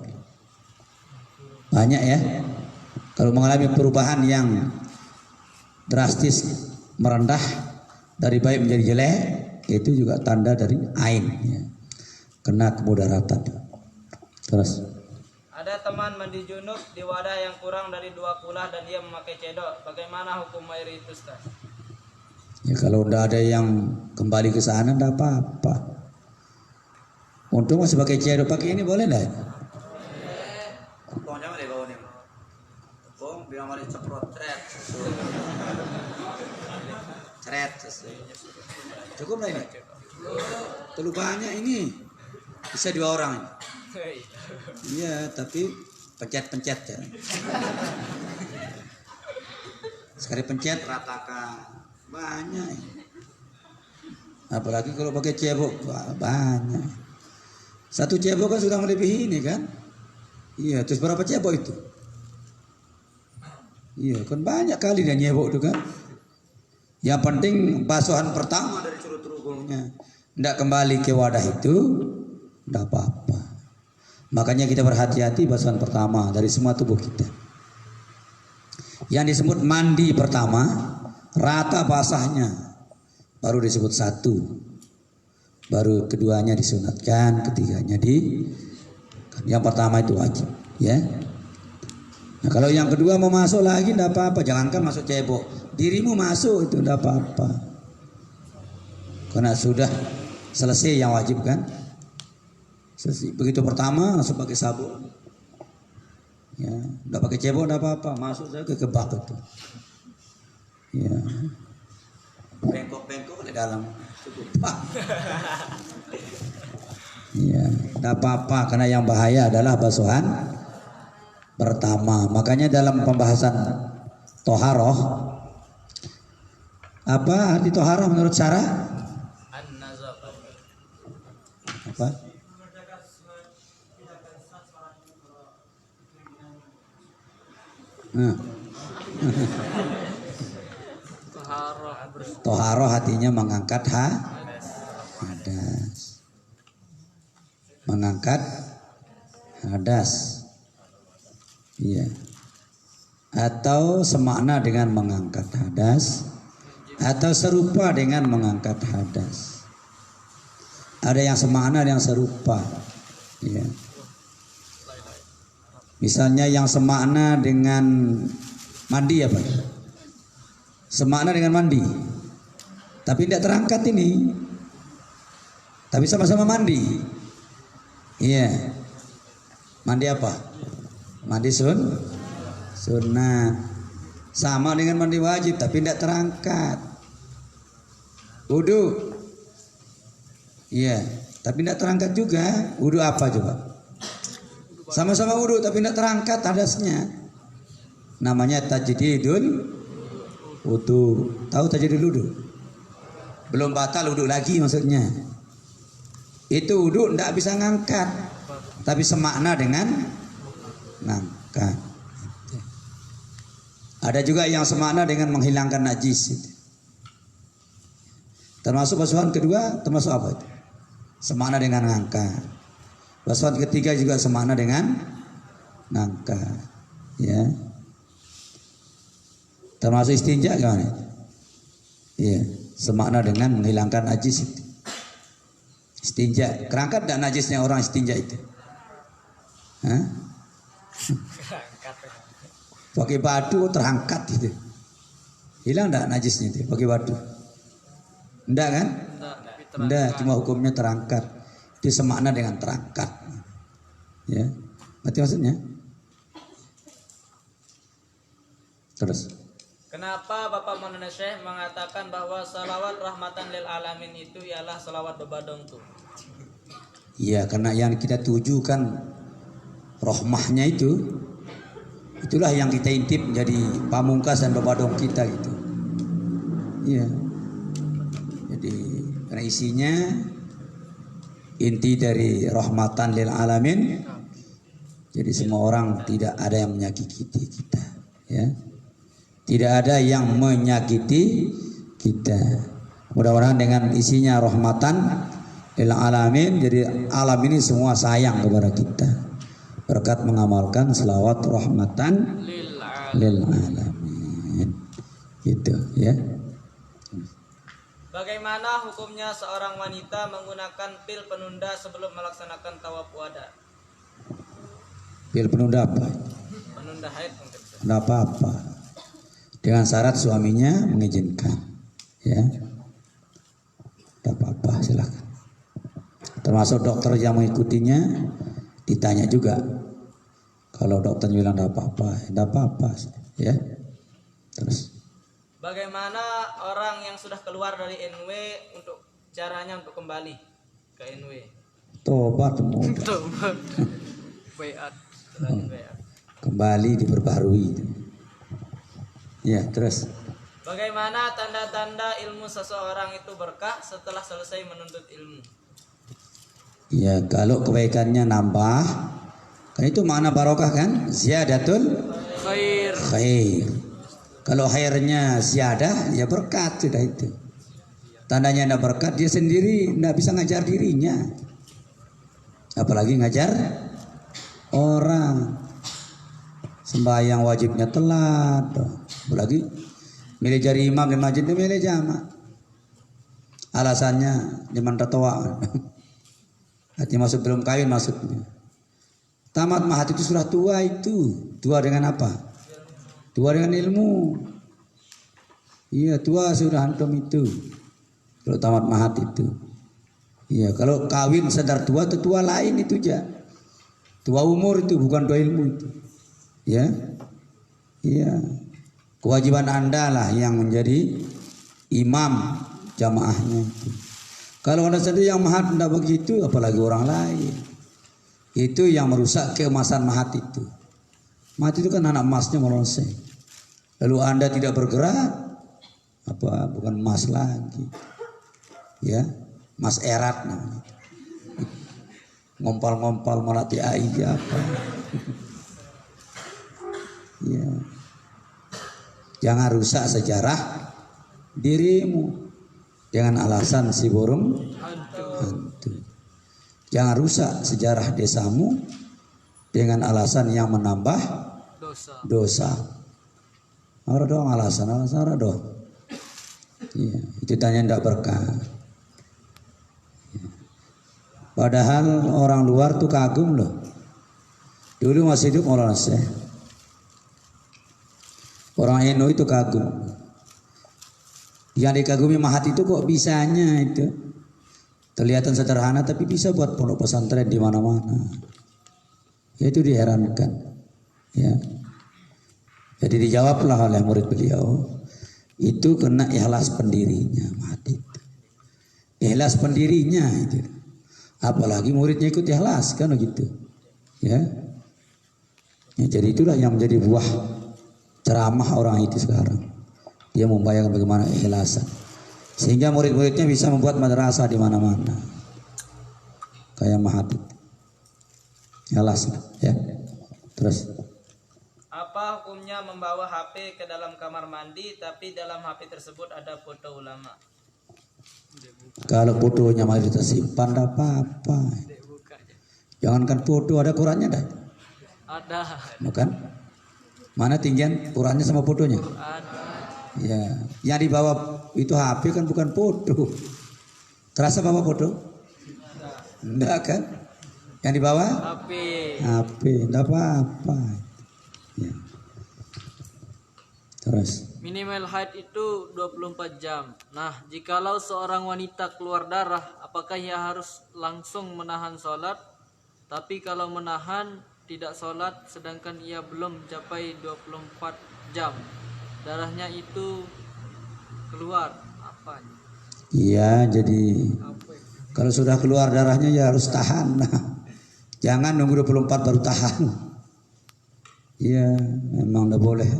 Banyak, ya. Kalau mengalami perubahan yang drastis, merendah dari baik menjadi jelek, itu juga tanda dari ain, ya. Kena kemudaratan. Terus, Ada teman mandi junub di wadah yang kurang dari 2 kulah dan dia memakai cedok. Bagaimana hukum air itu, Ustaz? ya kalau tidak ada yang kembali ke sana, tidak apa-apa. Untung masih pakai cedok, pakai ini boleh tidak? Cukup lah ini. Terlalu banyak ini. Bisa 2 orang. Iya, tapi pencet-pencet, ya. Sekali pencet ratakan. Banyak. Apalagi kalau pakai cebok, banyak. 1 cebok kan sudah melebihi ini kan? Iya, terus berapa cebok itu? Iya, kan banyak kali dia nyebok itu kan. Yang penting basuhan pertama dari curut-curugulnya tidak kembali ke wadah itu, tidak apa-apa. Makanya kita berhati-hati basuhan pertama dari semua tubuh kita. Yang disebut mandi pertama, rata basahnya, baru disebut 1. Baru keduanya disunatkan, ketiganya yang pertama itu wajib, ya. Nah kalau yang kedua mau masuk lagi tidak apa-apa, jangankan masuk cebok, dirimu masuk itu tidak apa-apa, karena sudah selesai yang wajib kan. Selesai. Begitu pertama langsung pakai sabun, ya, tidak pakai cebok tidak apa-apa, masuk saja ke bak itu, ya. Bengkok-bengkok di dalam cukup. Ya, tidak apa-apa, karena yang bahaya adalah basuhan pertama. Makanya dalam pembahasan toharoh, apa arti toharoh menurut syarah? Apa? Nah. Toharoh hatinya mengangkat hadas. Mengangkat hadas. Iya. Atau semakna dengan mengangkat hadas, atau serupa dengan mengangkat hadas. Ada yang semakna, ada yang serupa. Iya. Misalnya yang semakna dengan mandi apa? Semakna dengan mandi, tapi tidak terangkat ini. Tapi sama-sama mandi. Iya. Mandi apa? Mandi sunnah. Sama dengan mandi wajib, tapi tidak terangkat. Wudu. Iya, tapi tidak terangkat juga. Wudu apa coba? Sama-sama wudu, tapi tidak terangkat hadasnya. Namanya tajdidul wudu. Tahu tajdidul wudu? Belum batal wudu lagi maksudnya. Itu wudu tidak bisa ngangkat, tapi semakna dengan ngangkat. Ada juga yang semakna dengan menghilangkan najis. Termasuk basuhan kedua, termasuk apa itu? Semakna dengan ngangkat. Basuhan ketiga juga semakna dengan ngangkat. Ya. Termasuk istinja kan? Iya, semakna dengan menghilangkan najis itu. Istinja, kerangkat dan najisnya orang istinja itu. Hah? Pakai batu terangkat itu. Hilang enggak najisnya itu pakai batu? Enggak kan? Enggak, cuma hukumnya terangkat. Itu semakna dengan terangkat. Ya. Berarti maksudnya? Terus. Kenapa Bapak Maulana Syekh mengatakan bahwa salawat rahmatan lil alamin itu ialah salawat bebadong tuh? Iya, karena yang kita tuju kan rahmahnya itulah yang kita intip menjadi pamungkas dan bebadong kita gitu. Iya. Jadi karena isinya inti dari rahmatan lil alamin. Jadi semua orang tidak ada yang menyakiti kita, ya. Tidak ada yang menyakiti kita. Mudah-mudahan dengan isinya rahmatan lil alamin, jadi alam ini semua sayang kepada kita. Berkat mengamalkan selawat rahmatan lil alamin. Gitu, ya. Bagaimana hukumnya seorang wanita menggunakan pil penunda sebelum melaksanakan tawaf wada? Pil penunda apa? Penunda haid mungkin. Tidak apa-apa. Dengan syarat suaminya mengizinkan, ya. Tidak apa-apa, silakan. Termasuk dokter yang mengikutinya ditanya juga. Kalau dokter bilang tidak apa-apa, ya. Terus. Bagaimana orang yang sudah keluar dari NW untuk caranya untuk kembali ke NW? Tobat. Bayat. Kembali diperbarui. Ya, terus. Bagaimana tanda-tanda ilmu seseorang itu berkah setelah selesai menuntut ilmu? Ya, kalau kebaikannya nambah, kan itu makna barokah kan? Ziyadatul khair. Kalau khairnya ziyadah, ya berkat sudah itu. Tandanya tidak berkat, dia sendiri tidak bisa ngajar dirinya. Apalagi ngajar orang. Sembahyang wajibnya telat. Apalagi milih jadi imam di masjid, milih jamaah. Alasannya liman tatawa. Hati masuk belum kawin maksudnya. Tamat mahat itu sudah tua itu. Tua dengan apa? Tua dengan ilmu. Iya, tua sudah antum itu. Kalau tamat mahat itu. Iya, kalau kawin sadar tua, tua lain itu aja. Tua umur itu bukan tua ilmu itu. Ya. Iya. Kewajiban Anda lah yang menjadi imam jamaahnya itu. Kalau Anda sendiri yang mahat tidak begitu, apalagi orang lain. Itu yang merusak keemasan mahat itu. Mahat itu kan anak emasnya melonseng. Lalu Anda tidak bergerak, bukan emas lagi. Ya, emas erat namanya. Ngompal-ngompal melatih aja apa. Ya. Jangan rusak sejarah dirimu dengan alasan si burung hantu. Jangan rusak sejarah desamu dengan alasan yang menambah dosa. Ada dong alasan ada dong. Ya, itu tanya tidak berkah. Ya. Padahal orang luar tuh kagum loh. Dulu masih hidup Maulana Syekh. Orang NU itu kagum. Yang dikagumi mahat itu kok bisanya itu. Kelihatan sederhana tapi bisa buat pondok pesantren di mana-mana. Ya, itu diherankan. Ya. Jadi dijawablah oleh murid beliau. Itu kena ikhlas pendirinya mahat itu. Ikhlas pendirinya itu. Apalagi muridnya ikut ikhlas kan begitu. Ya. Ya, jadi itulah yang menjadi buah ceramah orang itu sekarang. Dia membayangkan bagaimana ikhlasan. Sehingga murid-muridnya bisa membuat madrasah di mana-mana. Kayak mahat itu. Ikhlas ya. Terus. Apa hukumnya membawa HP ke dalam kamar mandi tapi dalam HP tersebut ada foto ulama? Kalau fotonya masih tersimpan tidak apa-apa. Jangankan foto, ada Qurannya dah. Ada. Bukan? Mana tinggian Qurannya sama fotonya? Quran. Ya, yang di bawah itu HP kan bukan foto. Terasa bawa foto? Enggak kan? Yang di bawah? HP. HP, enggak apa-apa. Ya. Terus. Minimal haid itu 24 jam. Nah, jikalau seorang wanita keluar darah, apakah ia harus langsung menahan sholat? Tapi kalau menahan tidak sholat sedangkan ia belum mencapai 24 jam, darahnya itu keluar apa? Iya, jadi Apa? kalau sudah keluar darahnya ya harus tahan. Nah, jangan nunggu 24 baru tahan. Iya, memang enggak boleh.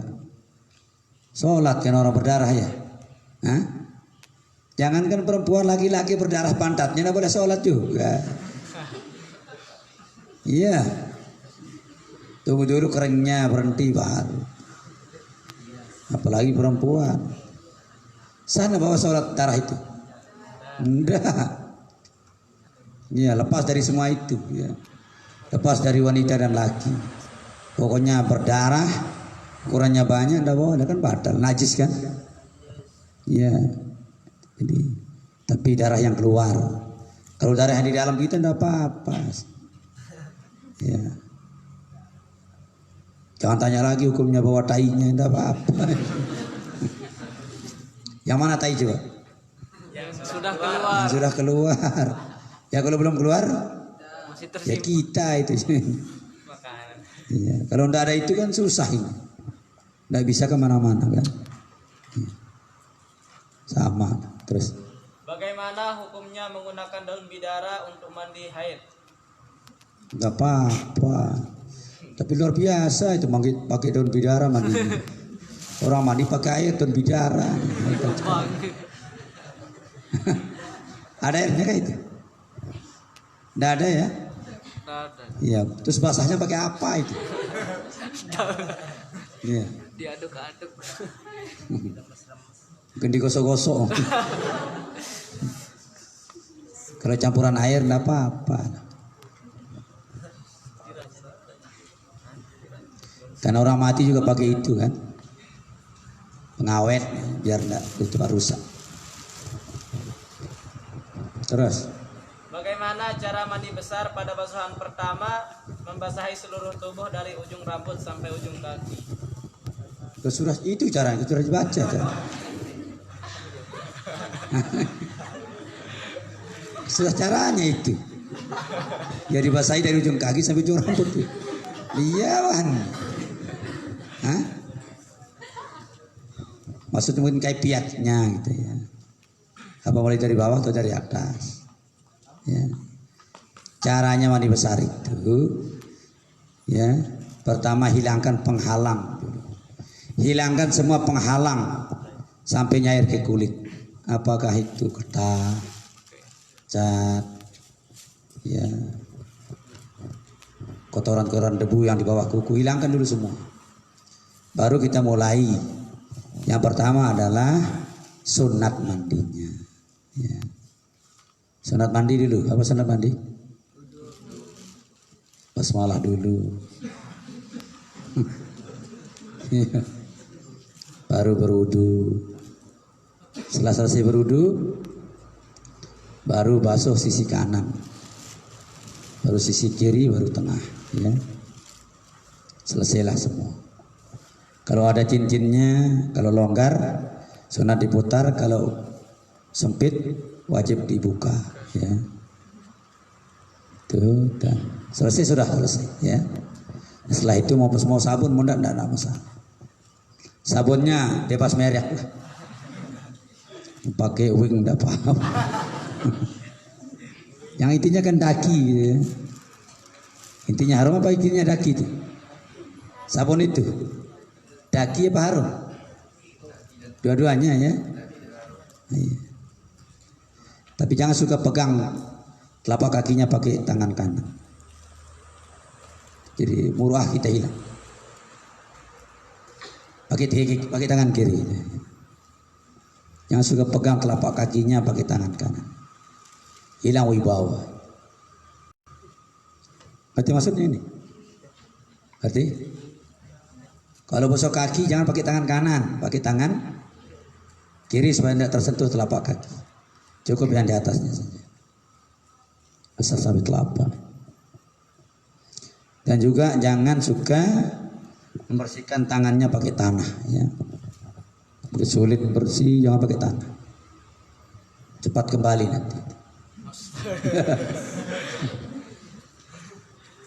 Sholat kan orang berdarah ya. Hah? Jangankan perempuan, laki-laki berdarah pantatnya enggak boleh sholat juga. Iya. Tunggu dulu keringnya berhenti baru. Apalagi perempuan. Sana bawa sholat darah itu. Enggak. Iya, lepas dari semua itu ya. Lepas dari wanita dan laki. Pokoknya berdarah, ukurannya banyak enggak boleh, kan batal, najis kan? Iya. Jadi tapi darah yang keluar. Kalau darah yang di dalam kita enggak apa-apa. Ya. Jangan tanya lagi hukumnya bawa tainya, enggak apa-apa. Yang mana tai coba? Yang sudah keluar. Yang sudah keluar. Ya kalau belum keluar, Masih ya tersimpan. kita itu. Iya. Kalau enggak ada itu kan susah ini. Enggak bisa kemana-mana kan. Iya. Sama. Terus. Bagaimana hukumnya menggunakan daun bidara untuk mandi haid? Enggak apa-apa. Tapi luar biasa itu pakai daun bidara mandi. Orang mandi pakai air daun bidara. Ada airnya kah itu? Enggak ada ya? Ada. Iya. Terus basahnya pakai apa itu? Iya. Diaduk-aduk. Mungkin digosok-gosok. Kalau campuran air enggak apa-apa. Karena orang mati juga pakai itu kan, pengawet biar enggak cepat rusak. Terus, Bagaimana cara mandi besar pada basuhan pertama, membasahi seluruh tubuh dari ujung rambut sampai ujung kaki? sudah itu caranya, itu sudah dibaca. Sudah caranya itu. Ya dibasahi dari ujung kaki sampai ujung rambut. Iya kan? Hah? Maksudnya mungkin kaifiatnya gitu ya. Apa mulai dari bawah atau dari atas? Ya. Caranya mandi besar itu ya, pertama hilangkan penghalang dulu. Hilangkan semua penghalang sampai nyair ke kulit. Apakah itu getah, cat, ya, kotoran-kotoran debu yang di bawah kuku, hilangkan dulu semua. Baru kita mulai. Yang pertama adalah sunat mandinya. Ya. Sunat mandi dulu. Apa sunat mandi? Basmalah dulu. Ya. Baru berudu. Setelah selesai berudu, baru basuh sisi kanan, baru sisi kiri, baru tengah. Ya. Selesailah semua. Kalau ada cincinnya, kalau longgar, sunat diputar. Kalau sempit, wajib dibuka. Ya. Tuh, dan selesai, sudah selesai. Ya. Setelah itu mau sabun, mau enggak ada masalah. Sabunnya bebas merek lah. Pakai wing enggak apa-apa. Yang intinya kan daki gitu ya. Intinya harum apa intinya daki itu? Sabun itu daki apa harum? Dua-duanya ya. Iya. Tapi jangan suka pegang telapak kakinya pakai tangan kanan. Jadi murah kita hilang. Pakai tangan kiri. Jangan suka pegang telapak kakinya pakai tangan kanan. Hilang wibawa. Berarti maksudnya ini? Berarti Kalau basuh kaki jangan pakai tangan kanan, pakai tangan kiri supaya tidak tersentuh telapak kaki. Cukup yang di atasnya saja. Asal sampai telapak. Dan juga jangan suka membersihkan tangannya pakai tanah. Ya. Sulit bersih, jangan pakai tanah. Cepat kembali nanti.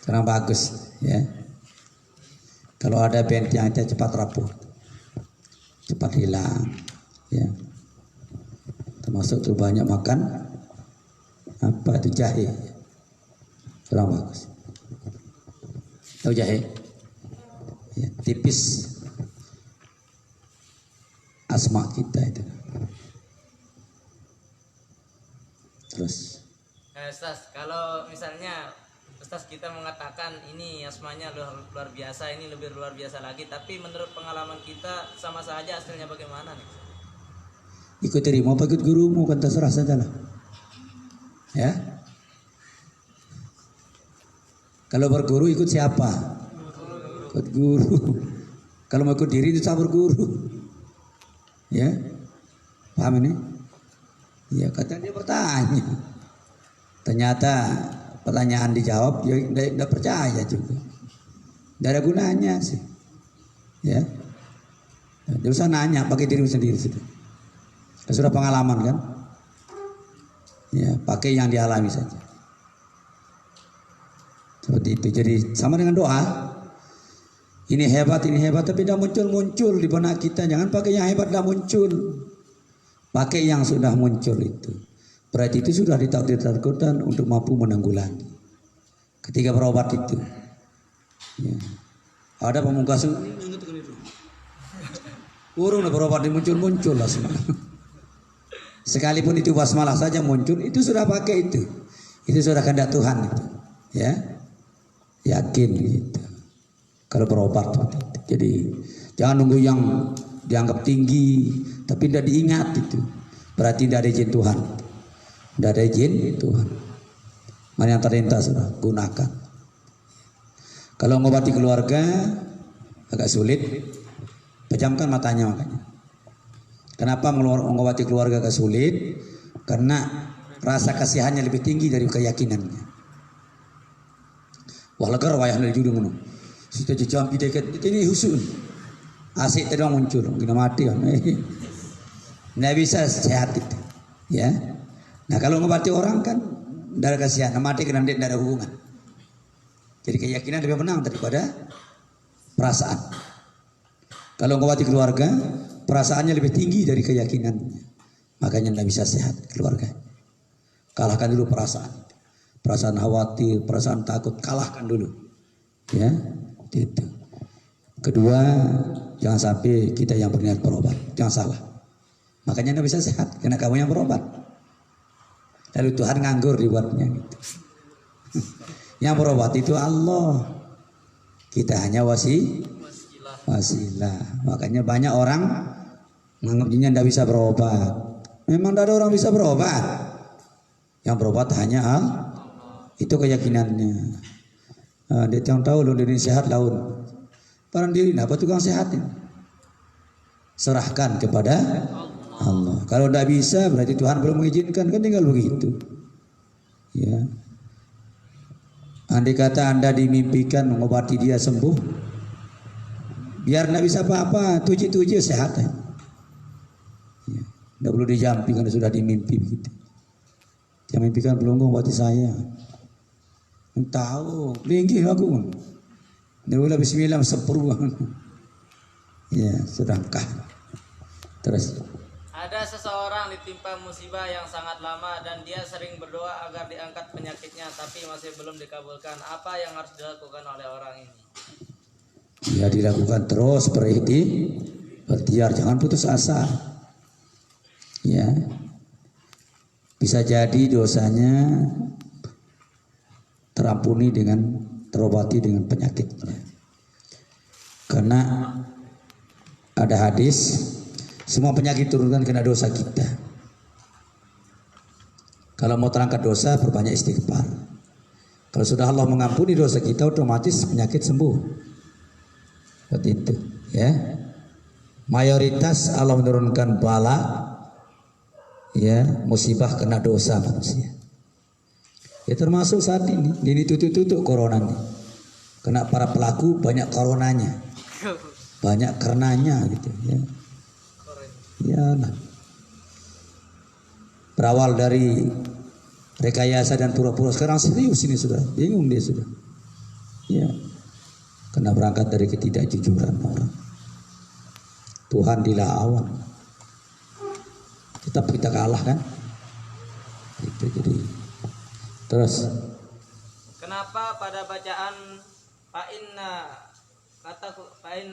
Kurang bagus, ya. Kalau ada benang yang cepat rapuh, cepat hilang, ya. Termasuk tuh banyak makan apa itu jahe, kurang bagus. Tahu jahe? Ya, tipis asma kita itu. Terus. Ustaz, kalau misalnya Ustaz kita mengatakan ini asmanya luar biasa, ini lebih luar biasa lagi, tapi menurut pengalaman kita sama saja hasilnya bagaimana nih? Ikut terima apa ikut gurumu, kan terserah saja lah. Ya. Kalau berguru ikut siapa? Ikut guru. Kalau mau ikut diri itu sabur guru. Ya. Paham ini? Ya, kata dia bertanya. Ternyata pertanyaan dijawab, ya tidak percaya juga. Tidak ada gunanya sih. Ya. Dia usah nanya, pakai diri sendiri sudah. Sudah pengalaman kan? Ya, pakai yang dialami saja. Seperti itu. Jadi sama dengan doa. Ini hebat, tapi tidak muncul di benak kita. Jangan pakai yang hebat, tidak muncul. Pakai yang sudah muncul itu. Berarti itu sudah ditakdirkan untuk mampu menanggulangi. Ketika berobat itu. Ya. Ada pemungkas urung berobat muncul lah semua. Sekalipun itu basmalah saja muncul, itu sudah pakai itu. Itu sudah kehendak Tuhan itu. Ya. Yakin gitu. Kalau berobat itu. Jadi jangan nunggu yang dianggap tinggi tapi tidak diingat itu. Berarti tidak ada izin Tuhan. Tidak ada izin Tuhan. Mana yang terlintas sudah gunakan. Kalau mengobati keluarga agak sulit, pejamkan matanya makanya. Kenapa mengobati keluarga agak sulit? Karena rasa kasihannya lebih tinggi dari keyakinannya. Wah legar wayah dari judul ngono. Sudah jejampi dekat ini husun. Asik tadi muncul, kita mati kan. Nggak bisa sehat itu. Ya. Nah kalau mengobati orang kan tidak ada kasihan, mati kan tidak ada hubungan. Jadi keyakinan lebih menang daripada perasaan. Kalau mengobati keluarga, perasaannya lebih tinggi dari keyakinannya. Makanya tidak bisa sehat keluarga. Kalahkan dulu perasaan. Perasaan khawatir, perasaan takut, kalahkan dulu. Ya, itu. Kedua, jangan sampai kita yang berniat berobat, jangan salah. Makanya tidak bisa sehat, karena kamu yang berobat. Lalu Tuhan nganggur dibuatnya gitu. Yang berobat itu Allah. Kita hanya wasilah. Makanya banyak orang menganggap dirinya tidak bisa berobat. Memang tidak ada orang bisa berobat. Yang berobat hanya Allah. Itu keyakinannya. Dia yang tahu loh diri sehat laun. Parang diri apa tukang sehat ini? Serahkan kepada Allah. Kalau tidak bisa berarti Tuhan belum mengizinkan, kan tinggal begitu. Ya. Andai kata Anda dimimpikan mengobati dia sembuh, biar tidak bisa apa-apa, tuji sehat. Ya. Tidak perlu dijampi karena sudah dimimpi begitu. Dia mimpikan belum mengobati saya. Tahu, linggih aku. Dia boleh bismillah sepuluh. Ya, sedangkah. Terus. Ada seseorang ditimpa musibah yang sangat lama dan dia sering berdoa agar diangkat penyakitnya, tapi masih belum dikabulkan. Apa yang harus dilakukan oleh orang ini? Ya dilakukan terus berikhtiar, jangan putus asa. Ya. Bisa jadi dosanya terampuni terobati dengan penyakitnya. Karena ada hadis, semua penyakit turunkan karena dosa kita. Kalau mau terangkat dosa, perbanyak istighfar. Kalau sudah Allah mengampuni dosa kita, otomatis penyakit sembuh. Seperti itu, ya. Mayoritas Allah menurunkan bala, ya, musibah kena dosa manusia. Ya termasuk saat ini tutup corona ini. Kena para pelaku banyak coronanya, banyak karenanya gitu, ya. Ya, nah. Berawal dari rekayasa dan pura-pura, sekarang serius ini sudah, bingung dia sudah. Ya, kena berangkat dari ketidakjujuran orang. Tuhan dilawan, tetap kita kalah kan? Itu jadi. Terus. Kenapa pada bacaan fa'inna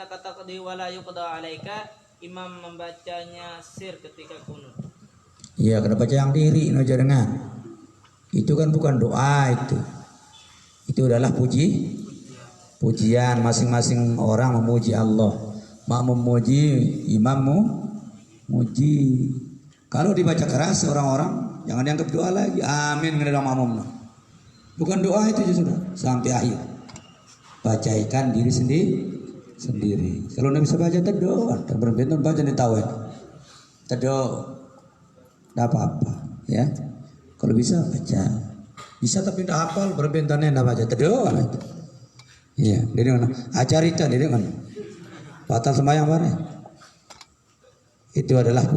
kata qadi wala yuqda alaika imam membacanya sir ketika kunut? Iya, kena baca yang diri no jangan. Itu kan bukan doa itu. Itu adalah pujian masing-masing orang memuji Allah. Makmum memuji, imam muji. Kalau dibaca keras orang-orang jangan dianggap doa lagi. Amin mengenai makmum. Bukan doa itu sudah sampai akhir. Bacaikan diri sendiri. Kalau tidak bisa baca terdoa, berbentuk baca di tawet. Terdoa. Tidak apa-apa, ya. Kalau bisa baca, bisa tapi tidak hafal, berbentannya tidak baca, terdoa. Iya, jadi mana? Acarita, jadi mana? Batal sembahyang mana? Itu adalah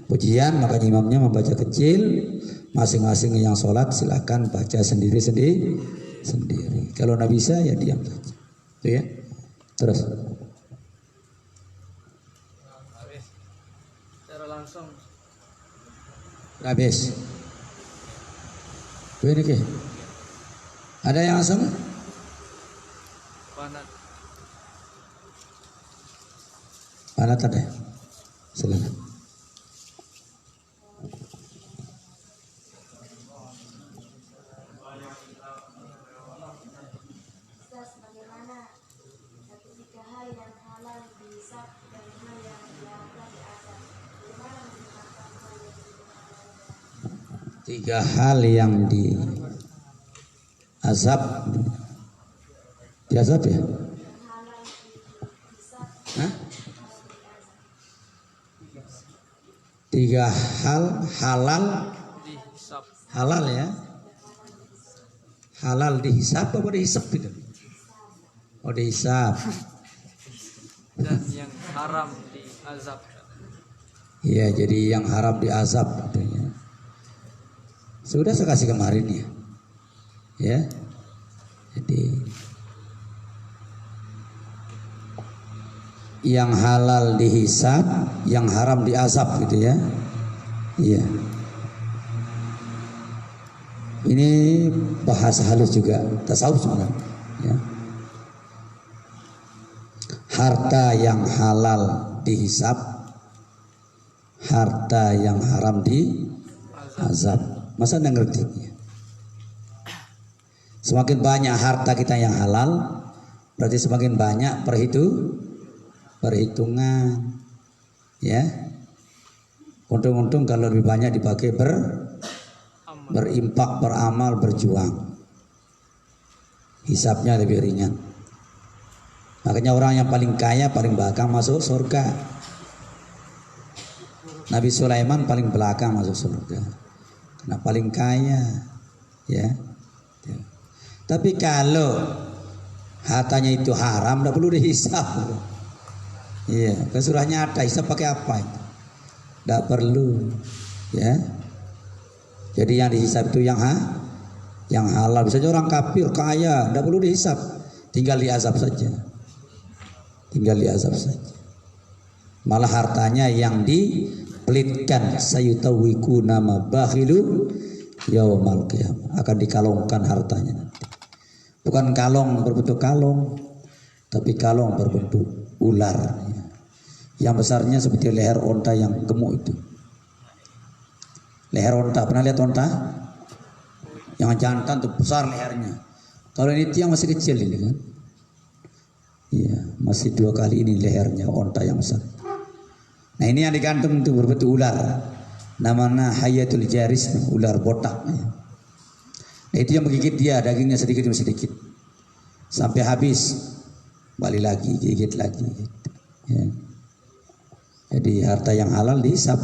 pujian, maka imamnya membaca kecil, masing-masing yang sholat silakan baca sendiri. Kalau tidak bisa ya diam saja, itu ya. Terus. Secara langsung. Habis. Ini ke? Ada yang langsung? Panat ada. Silakan. Tiga hal yang diazab ya? Hah? Tiga hal halal ya, halal dihisab apa dihisab gitu? Oh dihisab. Dan yang haram diazab. Iya, jadi yang haram diazab katanya. Sudah saya kasih kemarin ya. Ya. Jadi yang halal dihisab, yang haram diazab gitu ya. Iya. Ini bahasa halus juga, tasawuf juga. Ya. Harta yang halal dihisab, harta yang haram diazab. Masa anda ngerti? Semakin banyak harta kita yang halal, berarti semakin banyak perhitungan, ya. Untung-untung kalau lebih banyak dipakai berimpak, beramal, berjuang, hisabnya lebih ringan. Makanya orang yang paling kaya, paling belakang masuk surga. Nabi Sulaiman paling belakang masuk surga. Karena paling kaya, ya. Tapi kalau hartanya itu haram, tidak perlu dihisab. Iya, kesurahnya ada, hisab pakai apa itu? Tidak perlu, ya. Jadi yang dihisab itu yang halal. Misalnya orang kafir kaya, tidak perlu dihisab, tinggal diazab saja. Malah hartanya yang pelitkan, sayutawiku nama bakhilu yaumal qiyamah, akan dikalongkan hartanya nanti. Bukan kalong berbentuk kalong, tapi kalong berbentuk ular, yang besarnya seperti leher onta yang gemuk itu. Leher onta, pernah lihat onta? Yang jantan tuh besar lehernya. Kalau ini tiang masih kecil ini kan? Iya, masih 2 kali ini lehernya onta yang besar. Nah ini yang digantung itu berbentuk ular, namanya hayatul jaris, ular botak. Nah itu yang menggigit dia, dagingnya sedikit demi sedikit sampai habis. balik lagi, gigit lagi. Ya. Jadi harta yang halal dihisap.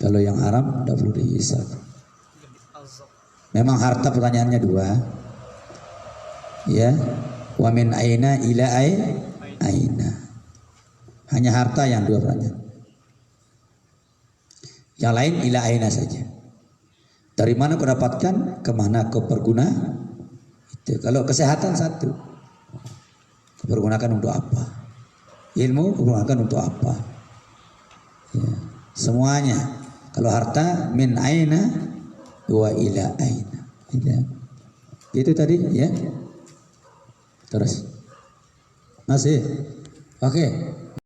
Kalau yang haram tidak perlu dihisap. Memang harta pertanyaannya dua. Ya, wa min aina ila aina. Hanya harta yang dua pertanyaan. Yang lain ila aina saja. Dari mana kau dapatkan, kemana kau perguna? Itu. Kalau kesehatan satu, kau pergunakan untuk apa? Ilmu kau pergunakan untuk apa? Ya. Semuanya. Kalau harta min aina wa ila aina. Ya. Itu tadi ya. Terus masih oke.